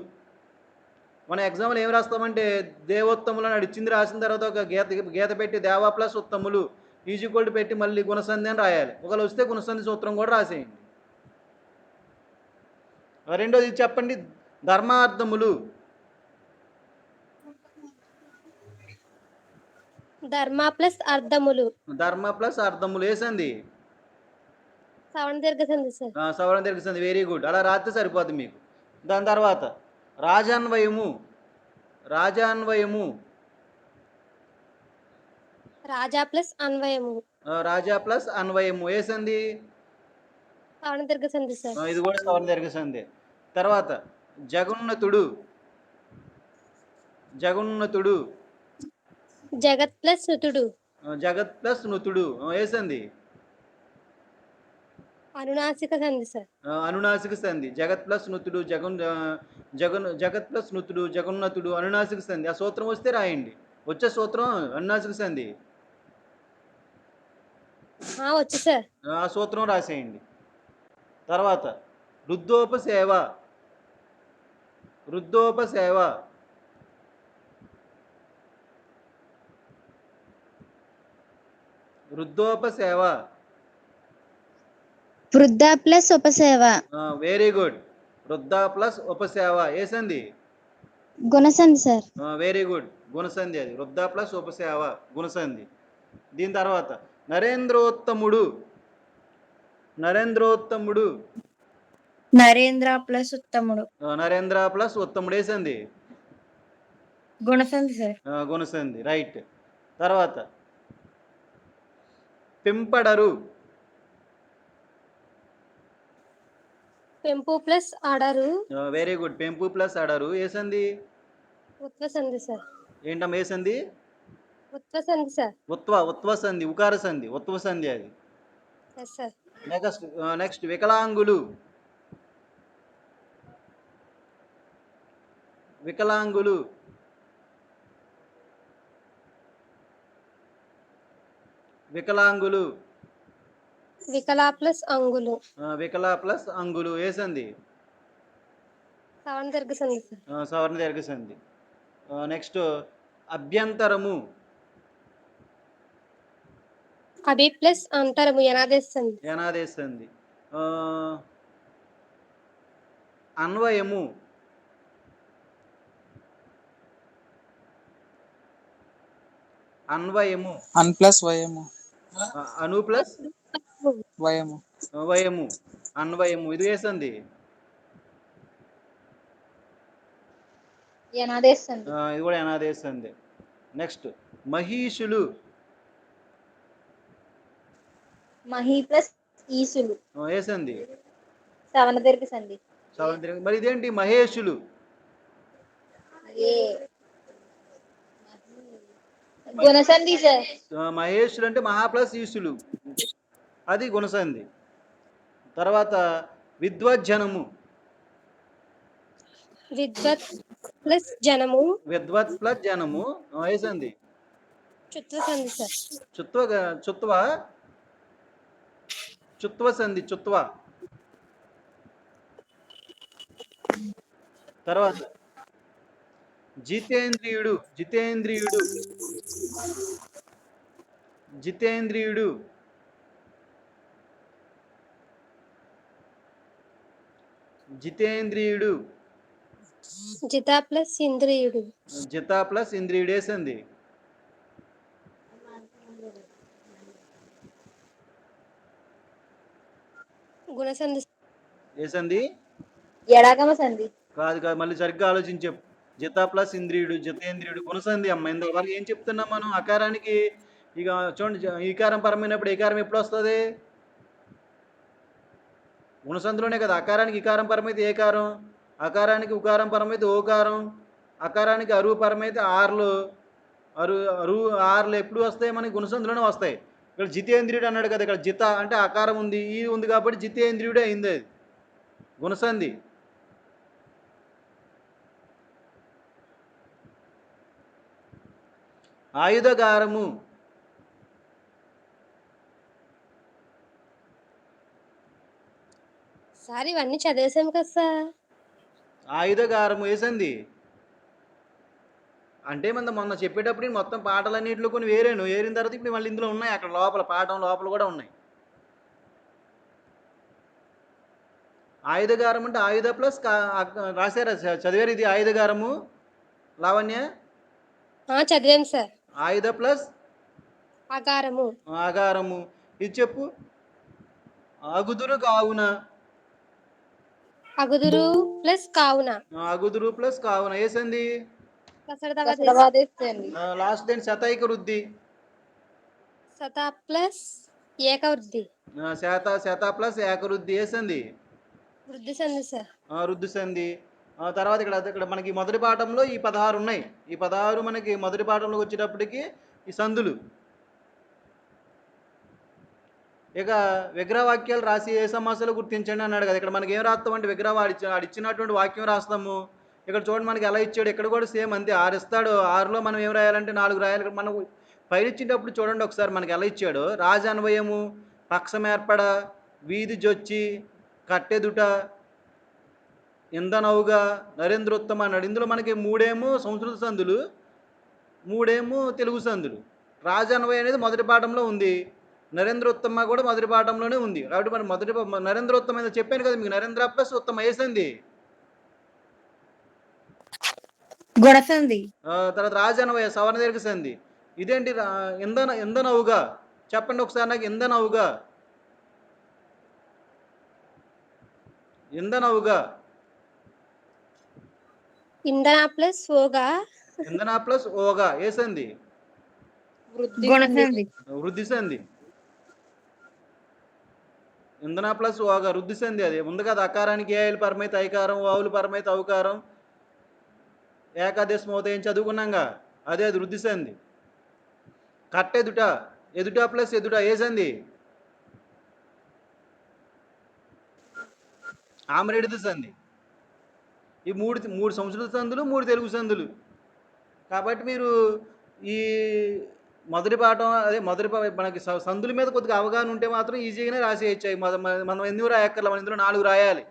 మన ఎగ్జామ్లో ఏం రాస్తామంటే దేవోత్తములు అని ఇచ్చింది, రాసిన తర్వాత ఒక గీత పెట్టి దేవా ప్లస్ ఉత్తములు ఈజీక్వల్ పెట్టి మళ్ళీ గుణసంధి అని రాయాలి. ఒకవేళ వస్తే గుణసంధి సూత్రం కూడా రాసేయండి. రెండోది చెప్పండి, ధర్మార్థములు. ధర్మ ప్లస్ అర్థములు. ధర్మ ప్లస్ అర్థములు వేసింది. సవర్ణ దీర్ఘ సంధి సార్. సవర్ణ దీర్ఘ సంధి. Very good. అలా రాస్తే సరిపోద్ది మీకు. దాని తర్వాత రాజాన్వయము. రాజాన్వయము. రాజా ప్లస్ అన్వయము. రాజా ప్లస్ అన్వయము వేసింది. సవర్ణ దీర్ఘ సంధి సార్. ఇది కూడా సవర్ణ దీర్ఘ సంధి. తర్వాత జగన్నతుడు. జగన్నతుడు. జగత్ ప్లస్ నుతుడు. జగత్ ప్లస్ నుతుడు వేసింది. అనునాసిక సంధి సార్. అనునాసిక సంధి. జగత్ ప్లస్ నుతుడు జగత్ ప్లస్ నుతుడు జగన్నతుడు అనునాసిక సంధి. ఆ సూత్రం వస్తే రాయండి. వచ్చే సూత్రం అనునాసిక సంధి. వచ్చు సార్. ఆ సూత్రం రాసేయండి. తర్వాత వృద్ధోపసేవ. వృద్ధోపసేవ. వృద్ధోపసేవ. వృద్ధ ప్లస్ ఉపసేవ. Very good. వృద్ధ ప్లస్ ఉపసేవ వేసింది. గుణసంధి సార్. వెరీ గుడ్, గుణసంధి. అది వృద్ధ ప్లస్ ఉపసేవ గుణసంధి. దీని తర్వాత నరేంద్రోత్తముడు. నరేంద్రోత్తముడు. నరేంద్ర ప్లస్ ఉత్తముడు. నరేంద్ర ప్లస్ ఉత్తముడు వేసింది. గుణసంధి సార్. గుణసంధి. రైట్. తర్వాత పెంపడరు. పెంపు ప్లస్ ఆడరు. Very good. పెంపు ప్లస్ అడరు వేసింది. ఉత్వ సంధి సార్. ఏంటమ్మా వేసింది? ఉత్వ సంధి సార్. ఉత్వ సంధి. ఉకార సంధి. ఉత్వ సంధి అది. Yes sir. నెక్స్ట్ వికలాంగులు. వికలాంగులు. వికలాంగులు. వికలా ప్లస్ అంగులు. వికలా ప్లస్ అంగులు వేసింది. సవర్ణ దీర్ఘ సంధి సార్. సవర్ణ దీర్ఘ సంధి. నెక్స్ట్ అభ్యంతరము. అభి ప్లస్ అంతరము యనాదేశ సంధి. యనాదేశ సంధి. అన్వయము. అన్వయము. అన్ ప్లస్ వయము. అను ప్లస్ వయము. వయము. అన్వయము ఇది వేసింది. యనాదేశ సంధి. ఇది కూడా యనాదేశ సంధి. నెక్స్ట్ మహిషులు. మహి ప్లస్ ఈసులు. వేసింది. సవర్ణ దీర్ఘ సంధి. మరి ఇదేంటి మహేషులు? గుణసంధి సార్. మహేషులు అంటే మహా ప్లస్ ఈసులు, అది గుణసంధి. తర్వాత విద్వజ్జనము. విద్వత్ ప్లస్ జనము. విద్వత్ ప్లస్ జనము వేసింది. చుత్వ సంధి సార్. చుత్వ సంధి. చుత్వ. తర్వాత జితేంద్రియుడు. జితేంద్రియుడు. జితేంద్రియుడు. జితేంద్రియుడు. జిత ప్లస్ ఇంద్రియుడు. జిత ప్లస్ ఇంద్రియుడు వేసింది. గుణసంధి వేసింది. ఎడాగమ సంధి. కాదు కాదు, మళ్ళీ సరిగ్గా ఆలోచించు. జిత ప్లస్ ఇంద్రియుడు, జితేంద్రియుడు, గుణసంధి అమ్మ. ఇంతవరకు ఏం చెప్తున్నాం మనం? అకారానికి ఇక చూడండి, ఈకారం పరమైనప్పుడు ఏకారం ఎప్పుడు వస్తుంది? గుణసంధిలోనే కదా. అకారానికి ఇకారం పరమైతే ఏకారం, అకారానికి ఉకారం పరమైతే ఓకారం, అకారానికి అరువు పరమైతే ఆర్లు. అరువు ఆర్లు ఎప్పుడు వస్తాయి? మనకి గుణసంధిలోనే వస్తాయి. ఇక్కడ జితేంద్రియుడు అన్నాడు కదా, ఇక్కడ జిత అంటే ఆకారం ఉంది, ఈ ఉంది కాబట్టి జితేంద్రియుడే అయింది అది గుణసంధి. ఆయుధగారము, సార్ ఇవన్నీ చదివేసాం కదా సార్. ఆయుధగారము వేసింది అంటే మొన్న చెప్పేటప్పుడు నేను మొత్తం పాటలన్నింటిలో కొన్ని వేరాను, ఏరిన తర్వాత ఇప్పుడు మళ్ళీ ఇందులో ఉన్నాయి, అక్కడ లోపల పాఠం లోపల కూడా ఉన్నాయి. ఆయుధగారం అంటే ఆయుధ ప్లస్ రాశారా, చదివారు ఇది ఆయుధగారము లావణ్య? చదివాం సార్. ఆయుధ ప్లస్ అకారము. ఆగారము. ఇది చెప్పు. అగుదురు కావున. అగుదురు ప్లస్ కావున. అగుదురు ప్లస్ కావున వేసింది. కసరవాదేశండి. లాస్ట్ దేని శతైక వృద్ధి. శత ప్లస్ ఏక వృద్ధి. శత ప్లస్ ఏకవృద్ధి వేసింది. వృద్ధి సంధి సార్. వృద్ధి సంధి. తర్వాత ఇక్కడ మనకి మొదటి పాఠంలో ఈ 16 ఉన్నాయి. ఈ 16 మనకి మొదటి పాఠంలోకి వచ్చేటప్పటికి ఈ సంధులు. ఇక విగ్రహవాక్యాలు రాసి ఏ సమాసాలు గుర్తించండి అన్నాడు కదా. ఇక్కడ మనకి ఏం రాస్తామంటే విగ్రహం ఆడిచ్చినటువంటి వాక్యం రాస్తాము. ఇక్కడ చూడండి మనకి ఎలా ఇచ్చాడు, ఇక్కడ కూడా సేమ్ అంతే. 6 ఇస్తాడు, 6లో మనం ఏం రాయాలంటే 4 రాయాలి. ఇక్కడ మనం పైన ఇచ్చేటప్పుడు చూడండి ఒకసారి మనకి ఎలా ఇచ్చాడు. రాజన్వయము, పక్షమేర్పడ, వీధి జొచ్చి, కట్టెదుట, ఇంధనవుగా, నరేంద్రోత్తమ అన్నాడు. ఇందులో మనకి 3 సంస్కృత సంధులు, 3 తెలుగు సంధులు. రాజన్వయ అనేది మొదటి పాఠంలో ఉంది, నరేంద్రోత్తమ కూడా మొదటి పాఠంలోనే ఉంది. కాబట్టి మరి నరేంద్రోత్తమ ఏదో చెప్పాను కదా మీకు, నరేంద్ర ప్లస్ ఉత్తమ వేసింది. గుణసంధి. తర్వాత రాజన్వయ సవర్ణ దీర్ఘ సంధి. ఇదేంటి? ఇంధనవుగా చెప్పండి ఒకసారి నాకు. ఇంధనవుగా ఇంధన ప్లస్ ఓగా. ఇంధన ప్లస్ ఓగా వేసింది. గుణసంధి. వృద్ధి సంధి. ఇంధన ప్లస్ ఓగా వృద్ధి సంధి. అది ఉంది కదా. అకారానికి ఏఐలు పరమైతే ఐకారం, వావులు పరమైతే అవుకారం, ఏకాదశమవుతాయి అని చదువుకున్నాగా, అదే అది వృద్ధి సంధి. కట్టెదుట, ఎదుట ప్లస్ ఎదుట వేసింది. ఆమరేడిది సంధి. ఈ మూడు సంస్కృత సంధులు, 3 తెలుగు సంధులు. కాబట్టి మీరు ఈ మొదటి పాఠం అదే మనకి సంధుల మీద కొద్దిగా అవగాహన ఉంటే మాత్రం ఈజీగానే రాసేయచ్చు. మనం ఎందుకు రాయక్కర్లా, మనం ఇందులో 4 రాయాలి.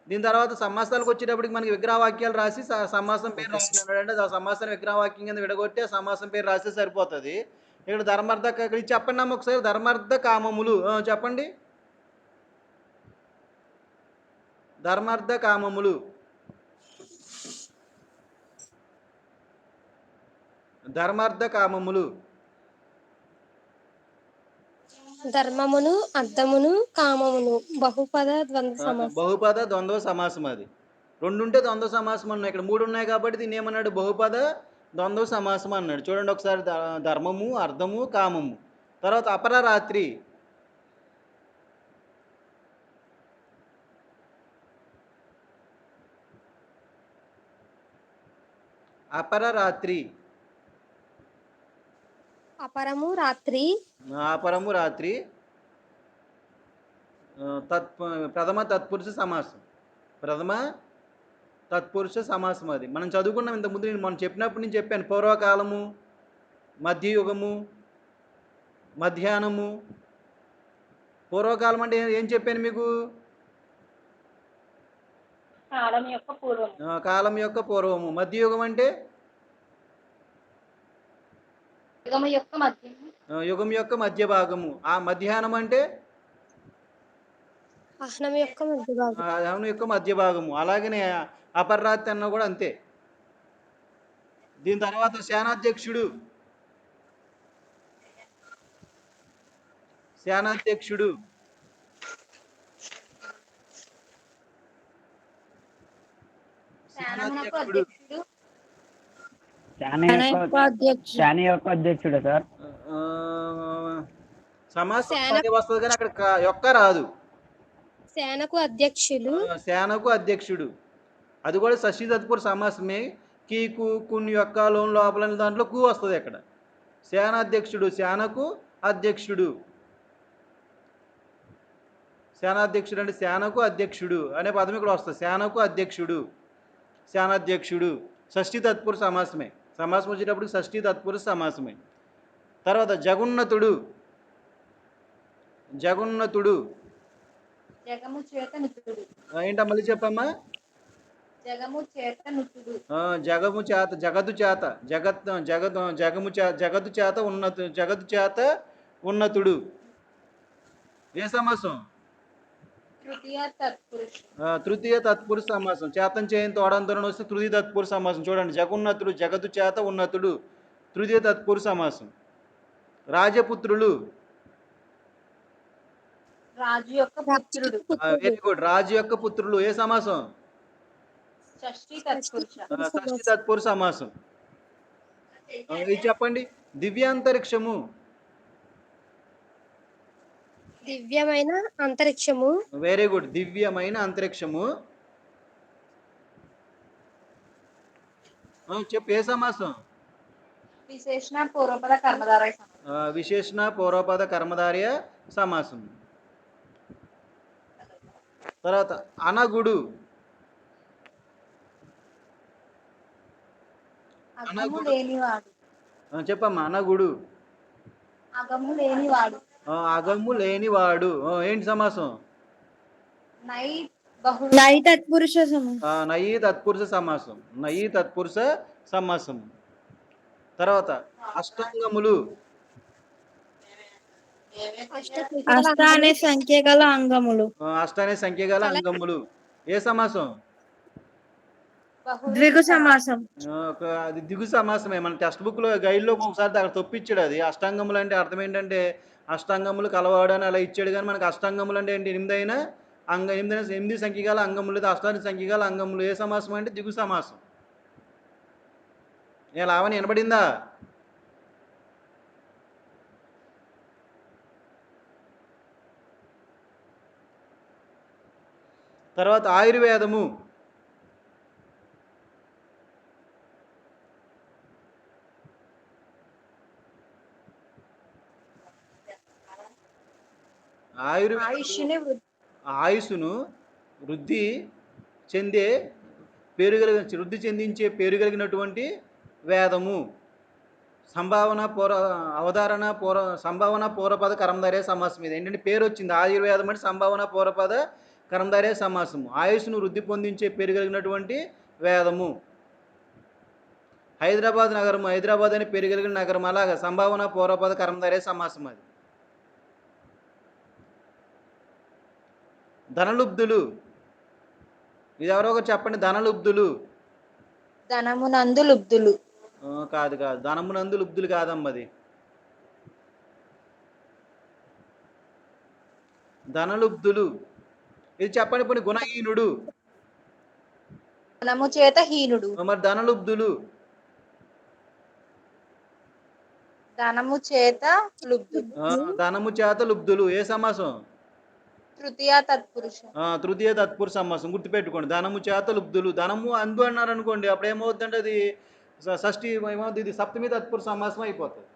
దీని తర్వాత సమాసాలకు వచ్చేటప్పటికి మనకి విగ్రహవాక్యాలు రాసి సమాసం పేరు రాసినాడంటే ఆ సమాసం విగ్రహవాక్యం కింద విడగొట్టి ఆ సమాసం పేరు రాస్తే సరిపోతుంది. ఇక్కడ ధర్మార్థ, ఇక్కడ చెప్పండి అమ్మ ఒకసారి. ధర్మార్థ కామములు చెప్పండి. ధర్మార్థ కామములు. ధర్మార్థ కామములు. ధర్మమును, అర్థమును, కామమును. బహుపద ద్వంద్వ సమాసం. బహుపద ద్వంద్వ సమాసం. అది 2 ఉంటే ద్వంద్వ సమాసం అన్నాయి. ఇక్కడ 3 ఉన్నాయి కాబట్టి దీన్ని ఏమన్నాడు? బహుపద ద్వంద్వ సమాసం అన్నాడు. చూడండి ఒకసారి. ధర్మము, అర్థము, కామము. తర్వాత అపరరాత్రి. అపరరాత్రి. అపరము రాత్రి. అపరము రాత్రి. ప్రథమ తత్పురుష సమాసం. ప్రథమ తత్పురుష సమాసం. అది మనం చదువుకున్నాం ఇంతకుముందు. నేను మనం చెప్పినప్పుడు నేను చెప్పాను. పూర్వకాలము, మధ్యయుగము, మధ్యాహ్నము. పూర్వకాలం అంటే ఏం చెప్పాను మీకు? కాలం యొక్క పూర్వం. కాలం యొక్క పూర్వము. మధ్యయుగం అంటే యుగము యొక్క మధ్యము. యుగం యొక్క మధ్య భాగము. ఆ మధ్యాహ్నం అంటే అహ్నం యొక్క మధ్య భాగం. అహ్నం యొక్క మధ్య భాగము. అలాగనే అపర్రాత్రి అన్న కూడా అంతే. దీని తర్వాత సేనాధ్యక్షుడు. సేనాధ్యక్షుడు. శానమునకు సేనాధ్యక్షుడు. అధ్యక్షుడు. అధ్యక్షుడు. యొక్క అధ్యక్షుడు సార్. ఆ, సమాసం సేన అదే వస్తుంది కానీ అక్కడ యొక్క రాదు. సేనకు అధ్యక్షులు. సేనకు అధ్యక్షుడు, అది కూడా షష్ఠీ తత్పురుష సమాసమే. కీ కు కున్ యొక్క లోన్ లోపల దాంట్లో కు వస్తుంది అక్కడ. సేనాధ్యక్షుడు, సేనకు అధ్యక్షుడు. సేనాధ్యక్షుడు అంటే సేనకు అధ్యక్షుడు అనే పదం ఇక్కడ వస్తుంది. సేనకు అధ్యక్షుడు, సేనాధ్యక్షుడు షష్ఠీ తత్పురుష సమాసమే. సమాసం వచ్చేటప్పుడు షష్ఠీ తత్పురుష సమాసమే. తర్వాత జగోన్నతుడు. జగోన్నతుడు జగము చేత నుతుడు. ఏంటో మళ్ళీ చెప్పమ్మా. జగము చేత నుతుడు. జగము చేత, జగత్తు చేత, జగము జగత్తు చేత జగత్తు చేత ఉన్నతుడు. ఏ సమాసం? తృతీయ తత్పురుష. తృతీయ తత్పురుష సమాసం. చేతం చేయని తోడంతరం వస్తే తృతీయ తత్పురుష సమాసం. చూడండి, జగోన్నతుడు, జగత్తు చేత ఉన్నతుడు, తృతీయ తత్పురుష సమాసం. రాజపుత్రులు. రాజు యొక్క పుత్రుడు. వెరీ గుడ్, రాజు యొక్క పుత్రులు. ఏ సమాసం? షష్ఠీ తత్పురుష. షష్ఠీ తత్పురుష సమాసం. ఇది చెప్పండి. దివ్యాంతరిక్షము. దివ్యమైన అంతరిక్షము. వెరీ గుడ్, దివ్యమైన అంతరిక్షము. చెప్పు, ఏ సమాసం? విశేషణ పూర్వపద కర్మధారయ సమాసం. విశేషణ పూర్వపద కర్మధార్య సమాసం. తర్వాత అనగుడు. అగము లేనివాడు. చెప్పమ్మా. అనగుడు. అగము లేనివాడు. అగము లేనివాడు. ఏంటి సమాసం? నై బహుళ. నై తత్పురుష సమాసం. నయి తత్పురుష సమాసం. నయి తత్పురుష సమాసం. తర్వాత అష్టాంగములు. అష్ట అనే సంఖ్య గల అంగములు. అష్ట అనే సంఖ్య గల అంగములు. ఏ సమాసం? ద్విగు సమాసం. అది దిగు సమాసమే. మన టెక్స్ట్ బుక్ లో గైడ్ లో ఒకసారి అక్కడ తప్పిచ్చాడు. అది అష్టాంగములు అంటే అర్థం ఏంటంటే అష్టాంగములు కలవాడు అని అలా ఇచ్చాడు. కానీ మనకు అష్టాంగములు అంటే ఏంటి? ఎనిమిది సంఖ్య గల అంగములు, లేదా అష్టాని సంఖ్య గల అంగములు. ఏ సమాసం అంటే దిగు సమాసం. ఏ లావని వినబడిందా? తర్వాత ఆయుర్వేదము. ఆయుష్ని ఆయుస్సును వృద్ధి చెందించే పేరు కలిగినటువంటి వేదము. సంభావన పూర్వపద కర్మధారయ సమాసం. ఇది ఏంటంటే పేరు వచ్చింది. ఆయుర్వేదం అంటే సంభావన పూర్వపద కర్మధారయ సమాసము. ఆయుస్సును వృద్ధి పొందించే పేరు కలిగినటువంటి వేదము. హైదరాబాద్ నగరము. హైదరాబాద్ అని పేరు కలిగిన నగరం. అలాగా సంభావన పూర్వపద కర్మధారయ సమాసం అది. ధనలుబ్ధులు. ఇది ఎవరో ఒకరు చెప్పండి. ధనలుబ్ధులు. ధనమునందు లుబ్ధులు. కాదు, ధనమునందు లుబ్ధులు కాదమ్మా అది. ధనలుబ్ధులు. ఇది చెప్పండి. పోనీ గుణహీనుడు. ధనము చేత హీనుడు. మరి ధనలుబ్ధులు. ధనము చేత లుబ్ధులు. ధనము చేత లుబ్ధులు. ఏ సమాసం? తృతీయ తత్పురుష. తృతీయ తత్పురుష సమాసం. గుర్తుపెట్టుకోండి. ధనము చేత లుబ్ధులు. ధనము అందు అన్నారు అనుకోండి, అప్పుడు ఏమవుతుందంటే అది షష్ఠి ఏమవుతుంది? ఇది సప్తమి తత్పురుష సమాసం అయిపోతుంది.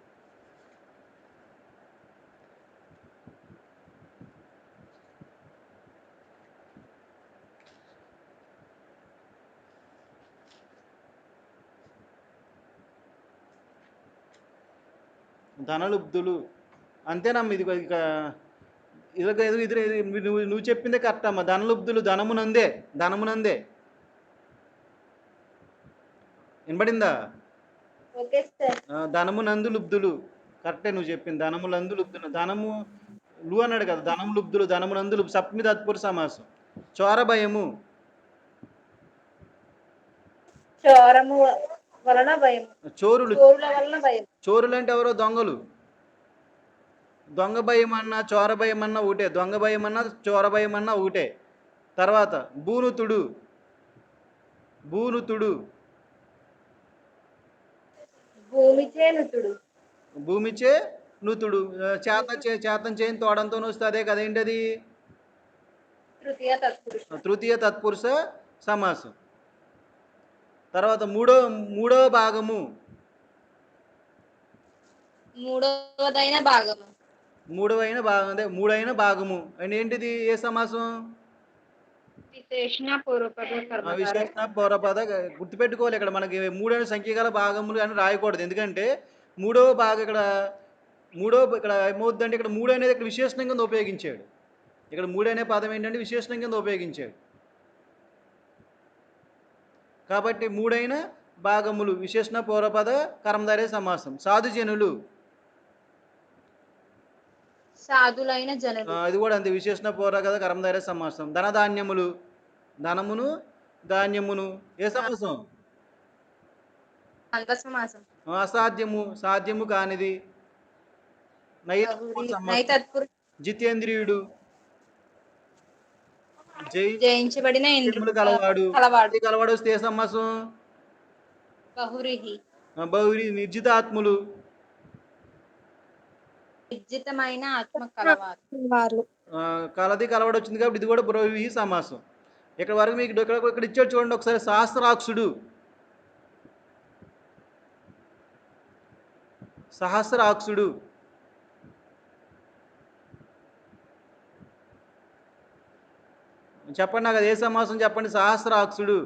ధనలుబ్ధులు. అంతేనమ్మా. ఇది నువ్వు చెప్పిందే కరెక్ట్ అమ్మా. ధనలుబ్ధులు. ధనమునందే. వినబడిందా? Okay sir. ధనమునందు లుబ్ధులు. కరెక్టే నువ్వు చెప్పింది. ధనములందు లుబ్ధులు. ధనము లు అన్నాడు కదా. ధనము లుబ్ధులు, ధనమునందు లుబ్ధులు. సప్తమి తత్పురుష సమాసం. చోర భయము. చోరము వలన భయం. చోరులు. చోరుల వలన భయం. చోరులు అంటే ఎవరో? దొంగలు. దొంగ భయం అన్నా చోర భయం అన్నా ఒకటే. దొంగ భయం అన్నా చోర భయం అన్నా ఒకటే. తర్వాత భూనుతుడు. భూనుతుడు. భూమిచే నుతుడు. భూమిచే నుతుడు. చేతం చేయని తోడంతో వస్తే అదే కదేంటి అది? తృతీయ తత్పురుష. తృతీయ తత్పురుష సమాసం. తర్వాత మూడో భాగము. మూడవదైన భాగము. మూడైన భాగము అంటే ఏంటిది? ఏ సమాసం? విశేషణ పూర్వపద కర్మధారయ. విశేషణ పౌరపద. గుర్తుపెట్టుకోవాలి, ఇక్కడ మనకి మూడైన సంఖ్యగల భాగములు అని రాయకూడదు. ఎందుకంటే ఇక్కడ ఏమవుతుందంటే ఇక్కడ మూడు అనేది ఇక్కడ విశేషణం కింద ఉపయోగించాడు. ఇక్కడ మూడు అనే పదం ఏంటంటే విశేషణం కింద ఉపయోగించాడు. కాబట్టి మూడైన భాగములు విశేషణ పౌరపద కర్మధారయ సమాసం. సాధుజనులు. సాధులైన జనులు. అది కూడా అంతే, విశేషణ పౌరపద కర్మధారయ సమాసం. ధనధాన్యములు. ధనమును ధాన్యమును ఏ సమాసం? ద్వంద్వ సమాసం. అసాధ్యము సాధ్యము కానిది. నైతత్పురుష. జితేంద్రియుడు. జయించబడిన ఇంద్రియులు కలవాడు. కలవాడు వస్తే ఏ సమాసం? బహురిహి. బహురి. నిర్జితాత్ములు. నిర్జితమైన ఆత్మ కలవారు. కలవాడు వచ్చింది కాబట్టి ఇది కూడా బహువి సమాసం. ఇక్కడ వరకు మీకు ఇక్కడ ఇచ్చాడు చూడండి ఒకసారి. సహస్రాక్షుడు. సహస్రాక్షుడు. చెప్పండి నాకు, అది ఏ సమాసం చెప్పండి? సహస్రాక్షుడు.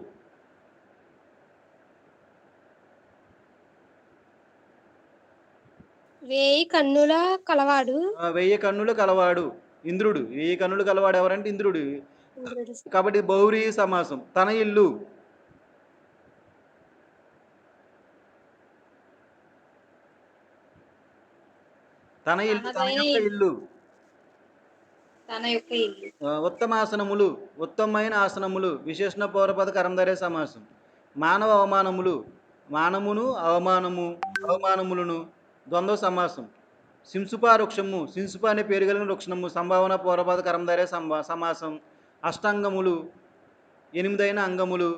వేయి కన్నుల కలవాడు. 1000 కన్నులు కలవాడు ఇంద్రుడు. 1000 కన్నులు కలవాడు ఎవరంటే ఇంద్రుడు. కాబట్టి బహురీ సమాసం. తన ఇల్లు. తన యొక్క ఇల్లు. ఉత్తమాసనములు. ఉత్తమమైన ఆసనములు. విశేషణ పౌరపద కర్మధారయ సమాసం. మానవ అవమానములు. మానమును అవమానములను ద్వంద్వ సమాసం. సింసుప వృక్షము. సింసుప అనే పేరు కలిగిన వృక్షము. సంభావన పౌరపద కర్మధారయ సమాసం. అష్టాంగములు. 8 అంగములు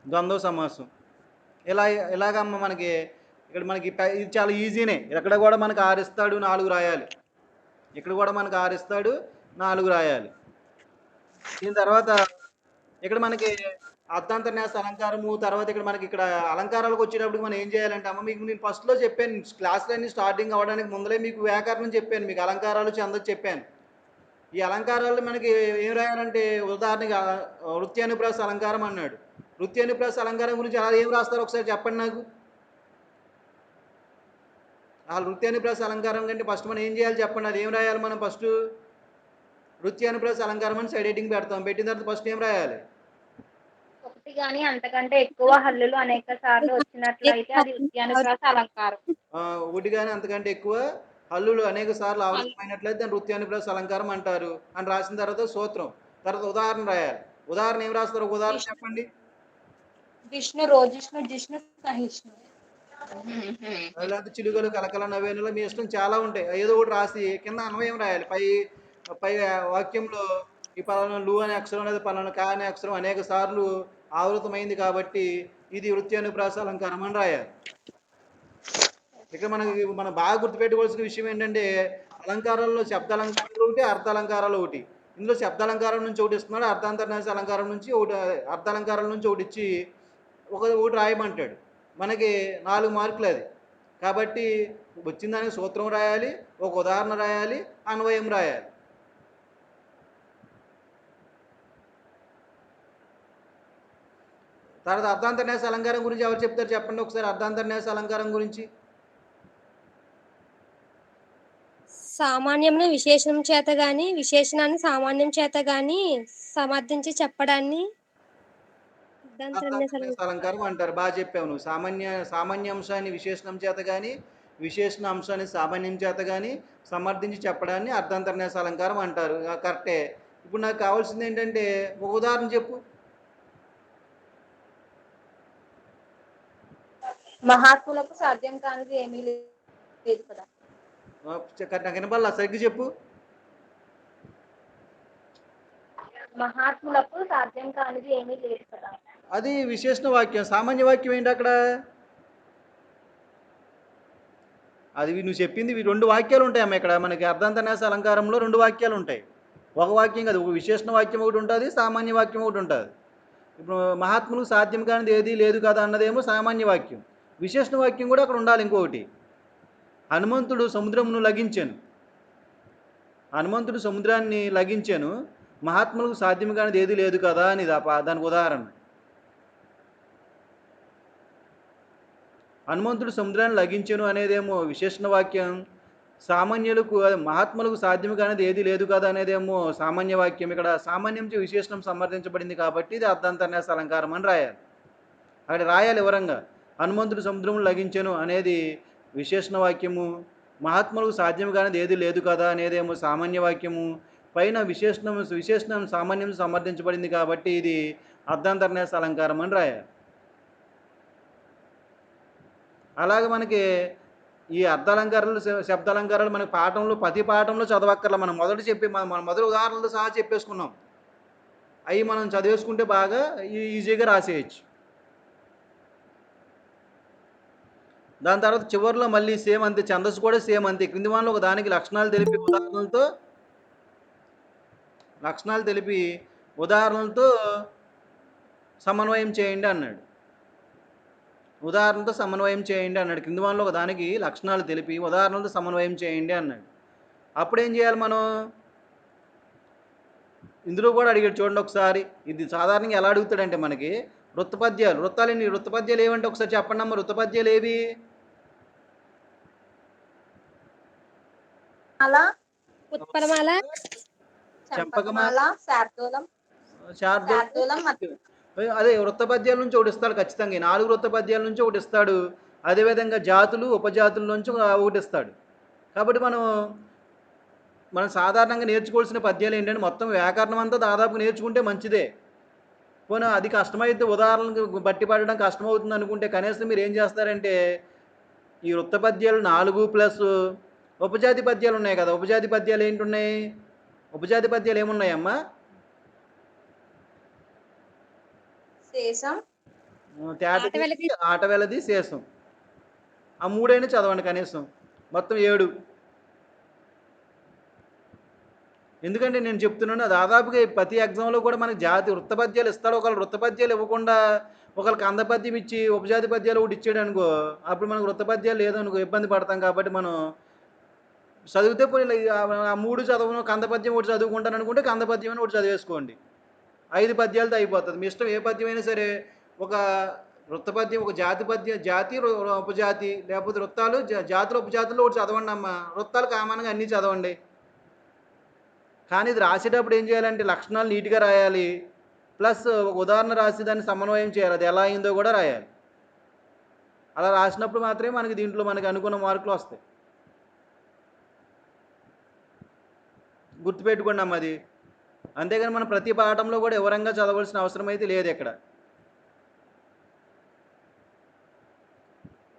ద్వంద్వ సమాసం. ఇలాగమ్మ మనకి ఇక్కడ మనకి ఇది చాలా ఈజీనే. ఇక్కడ కూడా మనకు 6 ఇస్తాడు, 4 రాయాలి. ఇక్కడ కూడా మనకు 6 ఇస్తాడు, 4 రాయాలి. దీని తర్వాత ఇక్కడ మనకి అర్థాంతర్న్యాస అలంకారము. తర్వాత ఇక్కడ అలంకారాలకు వచ్చేటప్పుడు మనం ఏం చేయాలంటే అమ్మ మీకు నేను ఫస్ట్లో చెప్పాను, క్లాసులన్నీ స్టార్టింగ్ అవ్వడానికి ముందరే మీకు వ్యాకరణం చెప్పాను, మీకు అలంకారాలు చెందొచ్చు చెప్పాను. ఈ అలంకారాలు మనకి ఏం రాయాలంటే ఉదాహరణకి వృత్యానుప్రాస అలంకారం అన్నాడు. వృత్యానుప్రాస అలంకారం గురించి అలా ఏం రాస్తారు ఒకసారి చెప్పండి నాకు. ఆ వృత్యానుప్రాస అలంకారం కంటే ఫస్ట్ మనం ఏం చేయాలి చెప్పండి? అది ఏం రాయాలి మనం ఫస్ట్? వృత్యానుప్రాస అలంకారం అని సైడ్ హెడ్డింగ్ పెడతాం. పెట్టిన తర్వాత ఫస్ట్ ఏం రాయాలి? ఒకటి గాని అంతకంటే ఎక్కువ హల్లులు అనేక సార్లు వచ్చినట్లయితే అది వృత్యానుప్రాస అలంకారం. ఒకటి కానీ అంతకంటే ఎక్కువ హల్లులు అనేక సార్లు ఆవృతమైనట్లయితే దాన్ని వృత్యానుప్రాస అలంకారం అంటారు అని రాసిన తర్వాత సూత్రం. తర్వాత ఉదాహరణ రాయాలి. ఉదాహరణ ఏం రాస్తారు? ఒక ఉదాహరణ చెప్పండి. విష్ణు రోజిష్ణు జిష్ణు సహిష్ణు. లేకపోతే చిలుకలు కలకల నవేనులు మీ ఇష్టం చాలా ఉంటాయి. ఏదో ఒకటి రాసి కింద అన్వయం రాయాలి. పై వాక్యంలో ఈ పలానా లు అనే అక్షరం లేదా పలానా కా అనే అక్షరం అనేక సార్లు ఆవృతమైంది కాబట్టి ఇది వృత్యానుప్రాస అలంకారం అని రాయాలి. ఇక్కడ మనం బాగా గుర్తుపెట్టుకోవాల్సిన విషయం ఏంటంటే అలంకారాల్లో శబ్దాలంకారాలు ఒకటి, అర్థాలంకారాలు ఒకటి. ఇందులో శబ్దాలంకారం నుంచి ఒకటి ఇస్తున్నాడు, అర్థాంతర్న్యాస అలంకారం నుంచి ఒకటి, అర్థాలంకారం నుంచి ఒకటి ఇచ్చి ఒకటి రాయమంటాడు. మనకి 4 మార్కులు అది. కాబట్టి వచ్చిన దానికి సూత్రం రాయాలి, ఒక ఉదాహరణ రాయాలి, అన్వయం రాయాలి. తర్వాత అర్థాంతర్న్యాస అలంకారం గురించి ఎవరు చెప్తారు చెప్పండి ఒకసారి? అర్థాంతర్న్యాస అలంకారం గురించి. సామాన్యంను విశేషణం చేత గాని విశేషణాన్ని సామాన్యం చేత గాని సమర్థించి చెప్పడాన్ని అర్థాంతర్న్యాస అలంకారం అంటారు. బాగా చెప్పావు నువ్వు. సామాన్య అంశాన్ని విశేషణం చేత కానీ విశేషణ అంశాన్ని సామాన్యం చేత కానీ సమర్థించి చెప్పడాన్ని అర్థాంతర్న్యాస అలంకారం అంటారు. కరెక్టే. ఇప్పుడు నాకు కావాల్సింది ఏంటంటే ఒక ఉదాహరణ చెప్పు. మహాత్ములకు సాధ్యం కానిది ఏమీ లేదు కదా. నాకు వినపల్లా, సరిగ్గా చెప్పు. మహాత్ములకు సాధ్యం కానిది ఏమీ లేదు కదా. అది విశేషణ వాక్యం. సామాన్య వాక్యం ఏంటి అక్కడ? అది నువ్వు చెప్పింది 2 వాక్యాలు ఉంటాయమ్మా ఇక్కడ. మనకి అర్ధాంతర్యాస అలంకారంలో 2 వాక్యాలు ఉంటాయి. ఒక వాక్యం కాదు. ఒక విశేషణ వాక్యం ఒకటి ఉంటుంది, సామాన్య వాక్యం ఒకటి ఉంటుంది. ఇప్పుడు మహాత్ములకు సాధ్యం కానిది ఏది లేదు కదా అన్నదేమో సామాన్య వాక్యం. విశేషణ వాక్యం కూడా అక్కడ ఉండాలి ఇంకొకటి. హనుమంతుడు సముద్రమును లగించాను. హనుమంతుడు సముద్రాన్ని లగించాను. మహాత్ములకు సాధ్యం కానిది ఏది లేదు కదా అని దానికి ఉదాహరణ. హనుమంతుడు సముద్రాన్ని లగించెను అనేదేమో విశేషణ వాక్యం. సామాన్యులకు మహాత్ములకు సాధ్యం కానిది ఏది లేదు కదా అనేదేమో సామాన్య వాక్యం. ఇక్కడ సామాన్యం నుంచి విశేషణం సమర్థించబడింది కాబట్టి ఇది అర్ధాంతర్యాస అలంకారం అని రాయాలి. అక్కడ రాయాలి వివరంగా. హనుమంతుడు సముద్రము లగించెను అనేది విశేషణ వాక్యము, మహాత్ములకు సాధ్యం కానిది ఏది లేదు కదా అనేదేమో సామాన్య వాక్యము, పైన విశేషణం సామాన్యం సమర్థించబడింది కాబట్టి ఇది అర్ధాంతర్యాస అలంకారం అని రాయాలి. అలాగే మనకి ఈ అర్ధాలంకారాలు శబ్దాలంకారాలు మనకి పాఠంలో ప్రతి పాఠంలో చదవక్కర్లా. మనం మన మొదటి ఉదాహరణలతో సహా చెప్పేసుకున్నాం. అవి మనం చదివేసుకుంటే బాగా ఈజీగా రాసేయచ్చు. దాని తర్వాత చివరిలో మళ్ళీ సేమ్ అంతే, ఛందస్సు కూడా సేమ్ అంతే. క్రింది వానిలో ఒక దానికి లక్షణాలు తెలిపి ఉదాహరణలతో సమన్వయం చేయండి అన్నాడు. ఉదాహరణతో సమన్వయం చేయండి అన్నాడు. క్రింది వానిలో ఒక దానికి లక్షణాలు తెలిపి ఉదాహరణలతో సమన్వయం చేయండి అన్నాడు. అప్పుడేం చేయాలి మనం? ఇందులో కూడా అడిగాడు చూడండి ఒకసారి. ఇది సాధారణంగా ఎలా అడుగుతాడంటే మనకి వృత్తపద్యాలు ఏమంటే ఒకసారి చెప్పండి అమ్మ. వృత్తపద్యాలు ఏవి? ఉత్పలమాల, చంపకమాల, శార్దూలం, శార్దూలం. అదే వృత్తపద్యాల నుంచి ఒకటి ఇస్తాడు ఖచ్చితంగా. 4 వృత్తపద్యాల నుంచి ఒకటి ఇస్తాడు. అదేవిధంగా జాతులు ఉపజాతుల నుంచి ఒకటి ఇస్తాడు. కాబట్టి మనం సాధారణంగా నేర్చుకోవాల్సిన పద్యాలు ఏంటంటే మొత్తం వ్యాకరణం అంతా దాదాపు నేర్చుకుంటే మంచిదే. పోనీ అది కష్టమైతే ఉదాహరణకు బట్టి పడడం కష్టమవుతుంది అనుకుంటే కనీసం మీరు ఏం చేస్తారంటే ఈ వృత్తపద్యాలు 4 ప్లస్ ఉపజాతి పద్యాలు ఉన్నాయి కదా. ఉపజాతి పద్యాలు ఏంటున్నాయి? ఉపజాతి పద్యాలు ఏమున్నాయమ్మా? శేషం, తేటకి, ఆటవెలది, శేషం. ఆ 3 చదవండి కనీసం. మొత్తం 7. ఎందుకంటే నేను చెప్తున్నాను దాదాపుగా ప్రతి ఎగ్జామ్లో కూడా మనకి వృత్తపద్యాలు ఇస్తాడు. ఒకళ్ళు వృత్తపద్యాలు ఇవ్వకుండా ఒకళ్ళకి అందపద్యం ఇచ్చి ఉపజాతి పద్యాలు ఒకటి ఇచ్చాడు అనుకో, అప్పుడు మనకు వృత్తపద్యాలు లేదనుకో ఇబ్బంది పడతాం. కాబట్టి మనం చదివితే పోయి ఆ 3 చదవను, కందపద్యం ఒకటి చదువుకుంటాను అనుకుంటే కందపద్యం అని ఒకటి చదివేసుకోండి. 5 పద్యాలతో అయిపోతుంది. మీ ఇష్టం ఏ పద్యమైనా సరే. ఒక వృత్తపద్యం, ఒక జాతి ఉపజాతి, లేకపోతే వృత్తాలు జాతుల ఉపజాతుల్లో ఒకటి చదవండి అమ్మ. వృత్తాలు కామన్గా అన్నీ చదవండి. కానీ ఇది రాసేటప్పుడు ఏం చేయాలంటే లక్షణాలు నీట్గా రాయాలి. ప్లస్ ఒక ఉదాహరణ రాసి దాన్ని సమన్వయం చేయాలి. అది ఎలా అయిందో కూడా రాయాలి. అలా రాసినప్పుడు మాత్రమే మనకి దీంట్లో మనకి అనుకున్న మార్కులు వస్తాయి. గుర్తుపెట్టుకోండి అమ్మ అది. అంతేగాని మనం ప్రతి పాఠంలో కూడా వివరంగా చదవాల్సిన అవసరం అయితే లేదు ఇక్కడ.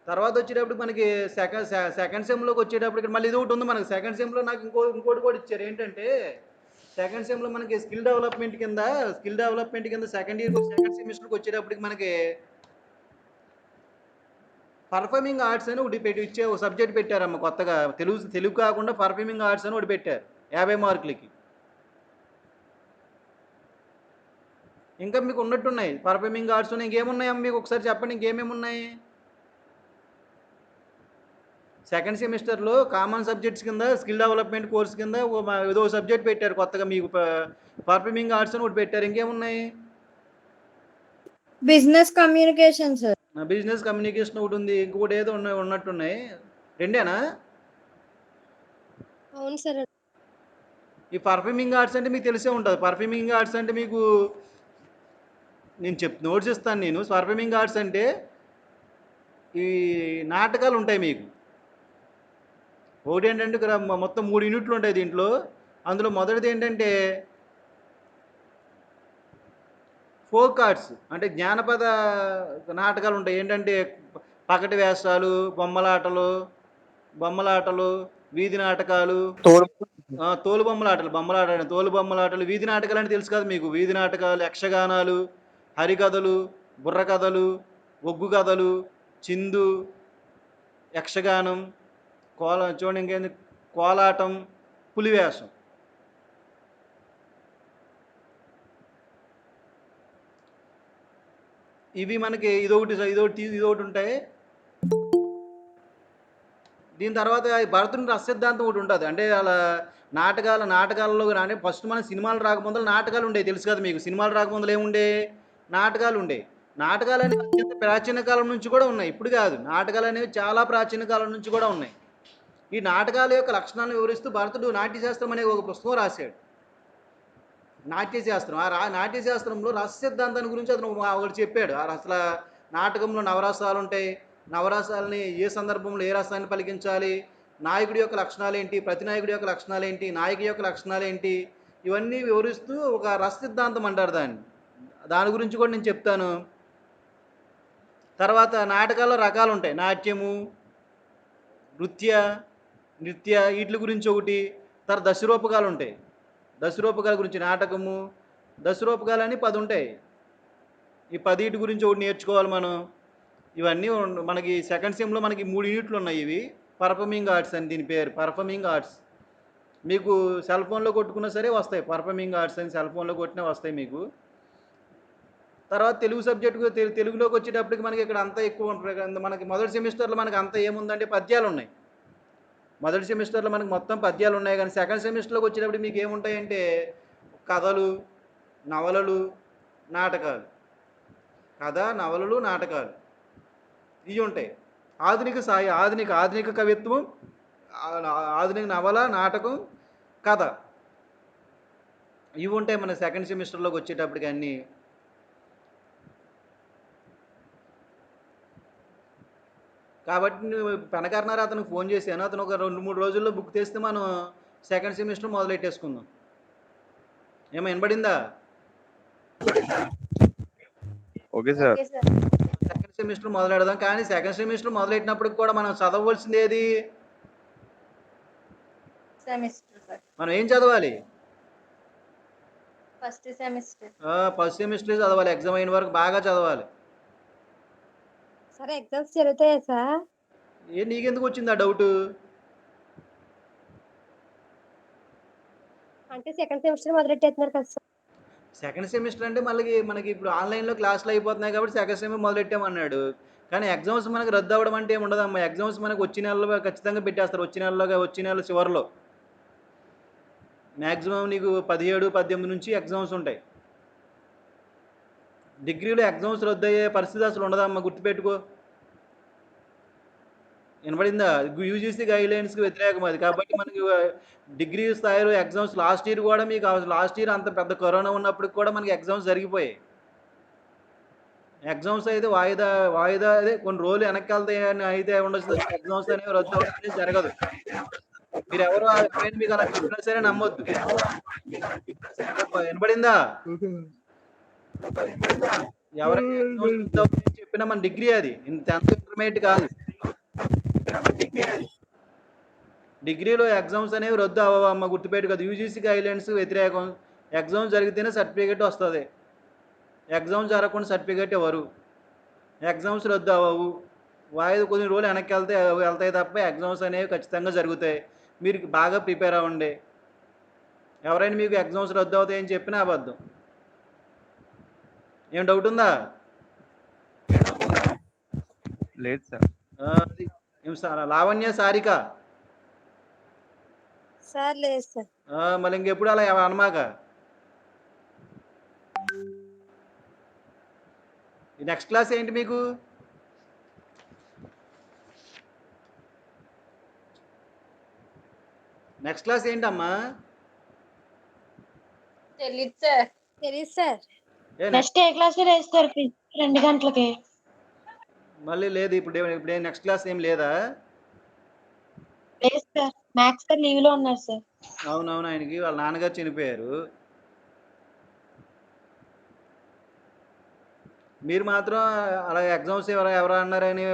తర్వాత వచ్చేటప్పుడు మనకి సెకండ్ సెమ్లోకి వచ్చేటప్పుడు మళ్ళీ ఇది ఒకటి ఉంది మనకి. సెకండ్ సెమ్లో నాకు ఇంకోటి కూడా ఇచ్చారు. ఏంటంటే సెకండ్ సెమ్లో మనకి స్కిల్ డెవలప్మెంట్ కింద సెకండ్ సెమిస్టర్కి వచ్చేటప్పటికి మనకి పర్ఫార్మింగ్ ఆర్ట్స్ అని ఒకటి ఒక సబ్జెక్ట్ పెట్టారమ్మ కొత్తగా. తెలుగు కాకుండా పర్ఫార్మింగ్ ఆర్ట్స్ అని ఒకటి పెట్టారు 50 మార్కులకి. ఇంకా మీకు ఉన్నట్టున్నాయి పర్ఫార్మింగ్ ఆర్ట్స్. ఇంకేమున్నాయమ్మ మీకు ఒకసారి చెప్పండి, ఇంకేమేమి ఉన్నాయి? సెకండ్ సెమిస్టర్లో కామన్ సబ్జెక్ట్స్ కింద స్కిల్ డెవలప్మెంట్ కోర్స్ కింద ఏదో సబ్జెక్ట్ పెట్టారు కొత్తగా మీకు. పర్ఫార్మింగ్ ఆర్ట్స్ అని ఒకటి పెట్టారు. ఇంకేమున్నాయి? Business communication sir. Business communication ఒకటి ఉంది. ఇంకొకటి ఏదో ఉన్నట్టున్నాయి. 2 అవును సార్. ఈ పర్ఫార్మింగ్ ఆర్ట్స్ అంటే మీకు తెలిసే ఉంటుంది. పర్ఫార్మింగ్ ఆర్ట్స్ అంటే మీకు నేను నోట్స్ ఇస్తాను నేను. పర్ఫార్మింగ్ ఆర్ట్స్ అంటే ఈ నాటకాలు ఉంటాయి మీకు. ఒకటి ఏంటంటే ఇక్కడ మొత్తం 3 యూనిట్లు ఉంటాయి దీంట్లో. అందులో మొదటిది ఏంటంటే ఫోక్ ఆర్ట్స్, అంటే జానపద నాటకాలు ఉంటాయి. ఏంటంటే పకటి వేషాలు, బొమ్మలాటలు, వీధి నాటకాలు, తోలు బొమ్మలాటలు, వీధి నాటకాలు అంటే తెలుసు కదా మీకు. వీధి నాటకాలు, యక్షగానాలు, హరికథలు, బుర్ర కథలు, ఒగ్గు కథలు, చిందు, యక్షగానం, చూడండి ఇంకేంది, కోలాటం, పులివేషం. ఇవి మనకి ఇదొకటి ఉంటాయి. దీని తర్వాత భరతుని రస సిద్ధాంతం ఒకటి ఉంటుంది. అంటే అలా నాటకాలలో అంటే ఫస్ట్ మన సినిమాలు రాకముందర నాటకాలు ఉండేవి, తెలుసు కదా మీకు. సినిమాలు రాకముందర ఏముండే, నాటకాలు ఉండే. నాటకాలు అనేవి అత్యంత ప్రాచీన కాలం నుంచి కూడా ఉన్నాయి, ఇప్పుడు కాదు. నాటకాలు అనేవి చాలా ప్రాచీన కాలం నుంచి కూడా ఉన్నాయి. ఈ నాటకాల యొక్క లక్షణాలను వివరిస్తూ భరతుడు నాట్యశాస్త్రం అనే ఒక పుస్తకం రాశాడు. నాట్యశాస్త్రం. నాట్యశాస్త్రంలో రస సిద్ధాంతాన్ని గురించి అతను ఒకటి చెప్పాడు. అసలు నాటకంలో నవరసాలు ఉంటాయి, నవరసాలని ఏ సందర్భంలో ఏ రసాన్ని పలికించాలి, నాయకుడి యొక్క లక్షణాలు ఏంటి, ప్రతినాయకుడి యొక్క లక్షణాలు ఏంటి, నాయకుడి యొక్క లక్షణాలు ఏంటి, ఇవన్నీ వివరిస్తూ ఒక రస సిద్ధాంతం అంటారు దాన్ని. దాని గురించి కూడా నేను చెప్తాను. తర్వాత నాటకాల్లో రకాలు ఉంటాయి, నాట్యము, నృత్య వీటి గురించి ఒకటి. తర్వాత దశరూపకాలు ఉంటాయి. దశరూపకాల గురించి నాటకము, దశరూపకాలు అని 10 ఉంటాయి. ఈ 10 గురించి ఒకటి నేర్చుకోవాలి మనం. ఇవన్నీ మనకి సెకండ్ సెమ్లో మనకి 3 యూనిట్లు ఉన్నాయి. ఇవి పర్ఫార్మింగ్ ఆర్ట్స్ అని దీని పేరు, పర్ఫార్మింగ్ ఆర్ట్స్. మీకు సెల్ ఫోన్లో కొట్టుకున్నా సరే వస్తాయి, పర్ఫార్మింగ్ ఆర్ట్స్ అని సెల్ ఫోన్లో కొట్టినా వస్తాయి మీకు. తర్వాత తెలుగు సబ్జెక్టు, తెలుగులోకి వచ్చేటప్పటికి మనకి ఇక్కడ అంతా ఎక్కువ ఉంటుంది. మనకి మొదటి సెమిస్టర్లో మనకి అంతా ఏముందంటే పద్యాలు ఉన్నాయి. మొదటి సెమిస్టర్లో మనకి మొత్తం పద్యాలు ఉన్నాయి. కానీ సెకండ్ సెమిస్టర్లోకి వచ్చేటప్పుడు మీకు ఏముంటాయంటే కథలు, నవలలు, నాటకాలు. కథ, నవలలు, నాటకాలు ఇవి ఉంటాయి. ఆధునిక కవిత్వం, ఆధునిక నవల, నాటకం, కథ ఇవి ఉంటాయి మన సెకండ్ సెమిస్టర్లోకి వచ్చేటప్పటికి అన్నీ. కాబట్టి నువ్వు పెనకర్నారు అతనికి ఫోన్ చేశాను. అతను ఒక 2-3 రోజుల్లో బుక్ తెస్తే మనం సెకండ్ సెమిస్టర్ మొదలెట్టేసుకుందాం. ఏమో వినబడిందా? Okay sir. సెకండ్ సెమిస్టర్ మొదలెడదాం. కానీ సెకండ్ సెమిస్టర్ మొదలెట్టినప్పటికి కూడా మనం చదవవలసింది ఏది? మనం ఏం చదవాలి? First semester. ఫస్ట్ సెమిస్టర్ చదవాలి. ఎగ్జామ్ అయిన వరకు బాగా చదవాలి. సరే ఎగ్జామ్స్ జరుగుతాయా సార్? నీకెందుకు వచ్చింది ఆ డౌట్? అంటే సెకండ్ సెమిస్టర్ మొదలెట్టేస్తున్నారు కదా సార్. సెకండ్ సెమిస్టర్ అంటే మనకి ఇప్పుడు ఆన్లైన్లో క్లాసులు అయిపోతున్నాయి కాబట్టి సెకండ్ సెమిస్టర్ మొదలెట్టామన్నాడు. కానీ ఎగ్జామ్స్ మనకు రద్దు అవ్వడం అంటే ఏమి ఉండదమ్మా. ఎగ్జామ్స్ మనకు వచ్చే నెలలో ఖచ్చితంగా పెట్టేస్తారు. వచ్చే నెల చివరిలో మ్యాక్సిమం నీకు 17-18 నుంచి ఎగ్జామ్స్ ఉంటాయి. డిగ్రీలో ఎగ్జామ్స్ రద్దు అయ్యే పరిస్థితి అసలు ఉండదమ్మా, గుర్తుపెట్టుకో. వినబడిందా? యూజీసీ గైడ్లైన్స్కి వ్యతిరేకం అది. కాబట్టి మనకి డిగ్రీ స్థాయిలో ఎగ్జామ్స్ లాస్ట్ ఇయర్ కూడా మీకు లాస్ట్ ఇయర్ అంత పెద్ద కరోనా ఉన్నప్పటికి కూడా మనకి ఎగ్జామ్స్ జరిగిపోయాయి. ఎగ్జామ్స్ అయితే వాయిదా అదే కొన్ని రోజులు వెనక్కి వెళ్తాయని అయితే ఉండొచ్చు. ఎగ్జామ్స్ అనేవి రద్దు అవ్వడం జరగదు. మీరు ఎవరు మీకు అలా చెప్పినా సరే నమ్మొద్దు. వినబడిందా? ఎవరైనా చెప్పినా మన డిగ్రీ అది 10th ఇంటర్మీడియట్ కాదు. డిగ్రీలో ఎగ్జామ్స్ అనేవి రద్దు అవ్వమ్మ, గుర్తుపెట్టు కదా. యూజీసీ గైడ్లైన్స్ వ్యతిరేకం. ఎగ్జామ్ జరిగితేనే సర్టిఫికేట్ వస్తుంది. ఎగ్జామ్స్ జరగకుండా సర్టిఫికేట్ ఇవ్వరు. ఎగ్జామ్స్ రద్దు అవ్వవు. వాయిదా కొన్ని రోజులు వెనక్కి వెళ్తాయి తప్ప ఎగ్జామ్స్ అనేవి ఖచ్చితంగా జరుగుతాయి. మీరు బాగా ప్రిపేర్ అవ్వండి. ఎవరైనా మీకు ఎగ్జామ్స్ రద్దు అవుతాయని చెప్పినా అబద్ధం. ఏం డౌట్ ఉందా? లేదు సార్. లావణ్య, సారిక సార్ లేదు సార్. మళ్ళీ ఇంకెప్పుడు అలా అనమాక. నెక్స్ట్ క్లాస్ ఏంటి మీకు? నెక్స్ట్ క్లాస్ ఏంటమ్మా? తెలీదు సార్. తెలీదు సార్. నెక్స్ట్ ఏ క్లాస్ వేస్తారు 2 గంటలకి? మళ్ళీ లేదు. ఇప్పుడు నెక్స్ట్ క్లాస్ ఏం లేదా? లేదు సార్, మ్యాథ్స్ సార్ లీవ్ లో ఉన్నారు సార్. అవునవును, ఆయనకి వాళ్ళ నాన్నగారు చనిపోయారు. మీరు మాత్రం అలా ఎగ్జామ్స్ ఎవరు అన్నారని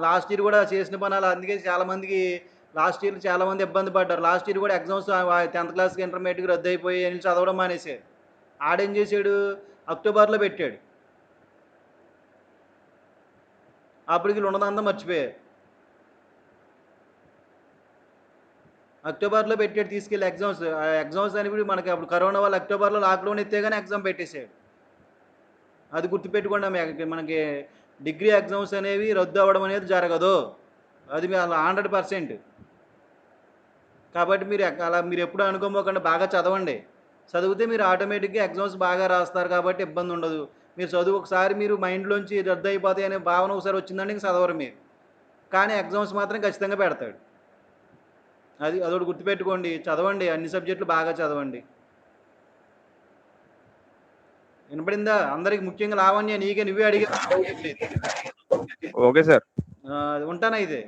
లాస్ట్ ఇయర్ కూడా చేసిన పని అలా. అందుకే చాలామందికి లాస్ట్ ఇయర్ చాలామంది ఇబ్బంది పడ్డారు. లాస్ట్ ఇయర్ కూడా ఎగ్జామ్స్ 10th క్లాస్కి ఇంటర్మీడియట్కి రద్దు అయిపోయి చదవడం మానేశారు. ఆడేం చేశాడు, అక్టోబర్లో పెట్టాడు. అప్పటికి వీళ్ళు ఉన్నదంతా మర్చిపోయారు. అక్టోబర్లో పెట్టాడు తీసుకెళ్ళి ఎగ్జామ్స్. ఆ ఎగ్జామ్స్ అని ఇప్పుడు మనకి అప్పుడు కరోనా వల్ల అక్టోబర్లో లాక్డౌన్ ఎత్తేగానే ఎగ్జామ్ పెట్టేశాడు. అది గుర్తుపెట్టుకోండి. మనకి డిగ్రీ ఎగ్జామ్స్ అనేవి రద్దు అవ్వడం అనేది జరగదు. అది 100%. కాబట్టి అలా మీరు ఎప్పుడు అనుకోపోకుండా బాగా చదవండి. చదివితే మీరు ఆటోమేటిక్గా ఎగ్జామ్స్ బాగా రాస్తారు కాబట్టి ఇబ్బంది ఉండదు. మీరు చదువు ఒకసారి మీరు మైండ్లోంచి రద్దు అయిపోతాయి అనే భావన ఒకసారి వచ్చిందంటే ఇంక చదవరు మీరు. కానీ ఎగ్జామ్స్ మాత్రం ఖచ్చితంగా పెడతాడు. అదొకటి గుర్తుపెట్టుకోండి. చదవండి, అన్ని సబ్జెక్టులు బాగా చదవండి. వినపడిందా అందరికి? ముఖ్యంగా లావణ్య, నీకే నువ్వే అడిగా. Okay sir. ఉంటానా అయితే?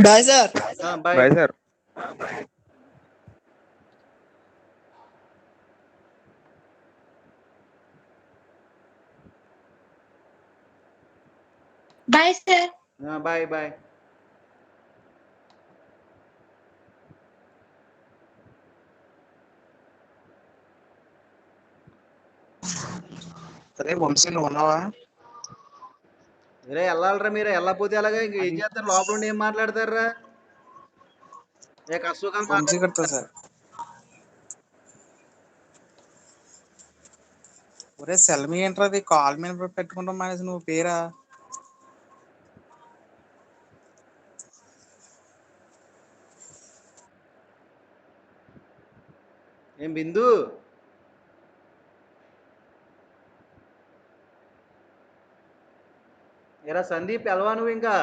Bye sir. Bye. Bye sir. Bye sir. Bye bye. సరే వంశీ నువ్వు ఉన్నావా? మీరే వెళ్ళాలరా. మీరు వెళ్ళకపోతే ఎలాగా? ఇంక ఏం చేస్తారు? లోపల ఉండి ఏం మాట్లాడతారా? ఏ కష్టసుఖాలు వంశీ కడతా సార్. ఒరే సెల్మి ఏంట్రా అది కాల్ మీద పెట్టుకుంటాం మానేసి నువ్వు పేరా? ఏం బిందు? ఎరా సందీప్, ఎలవా నువ్వు ఇంకా?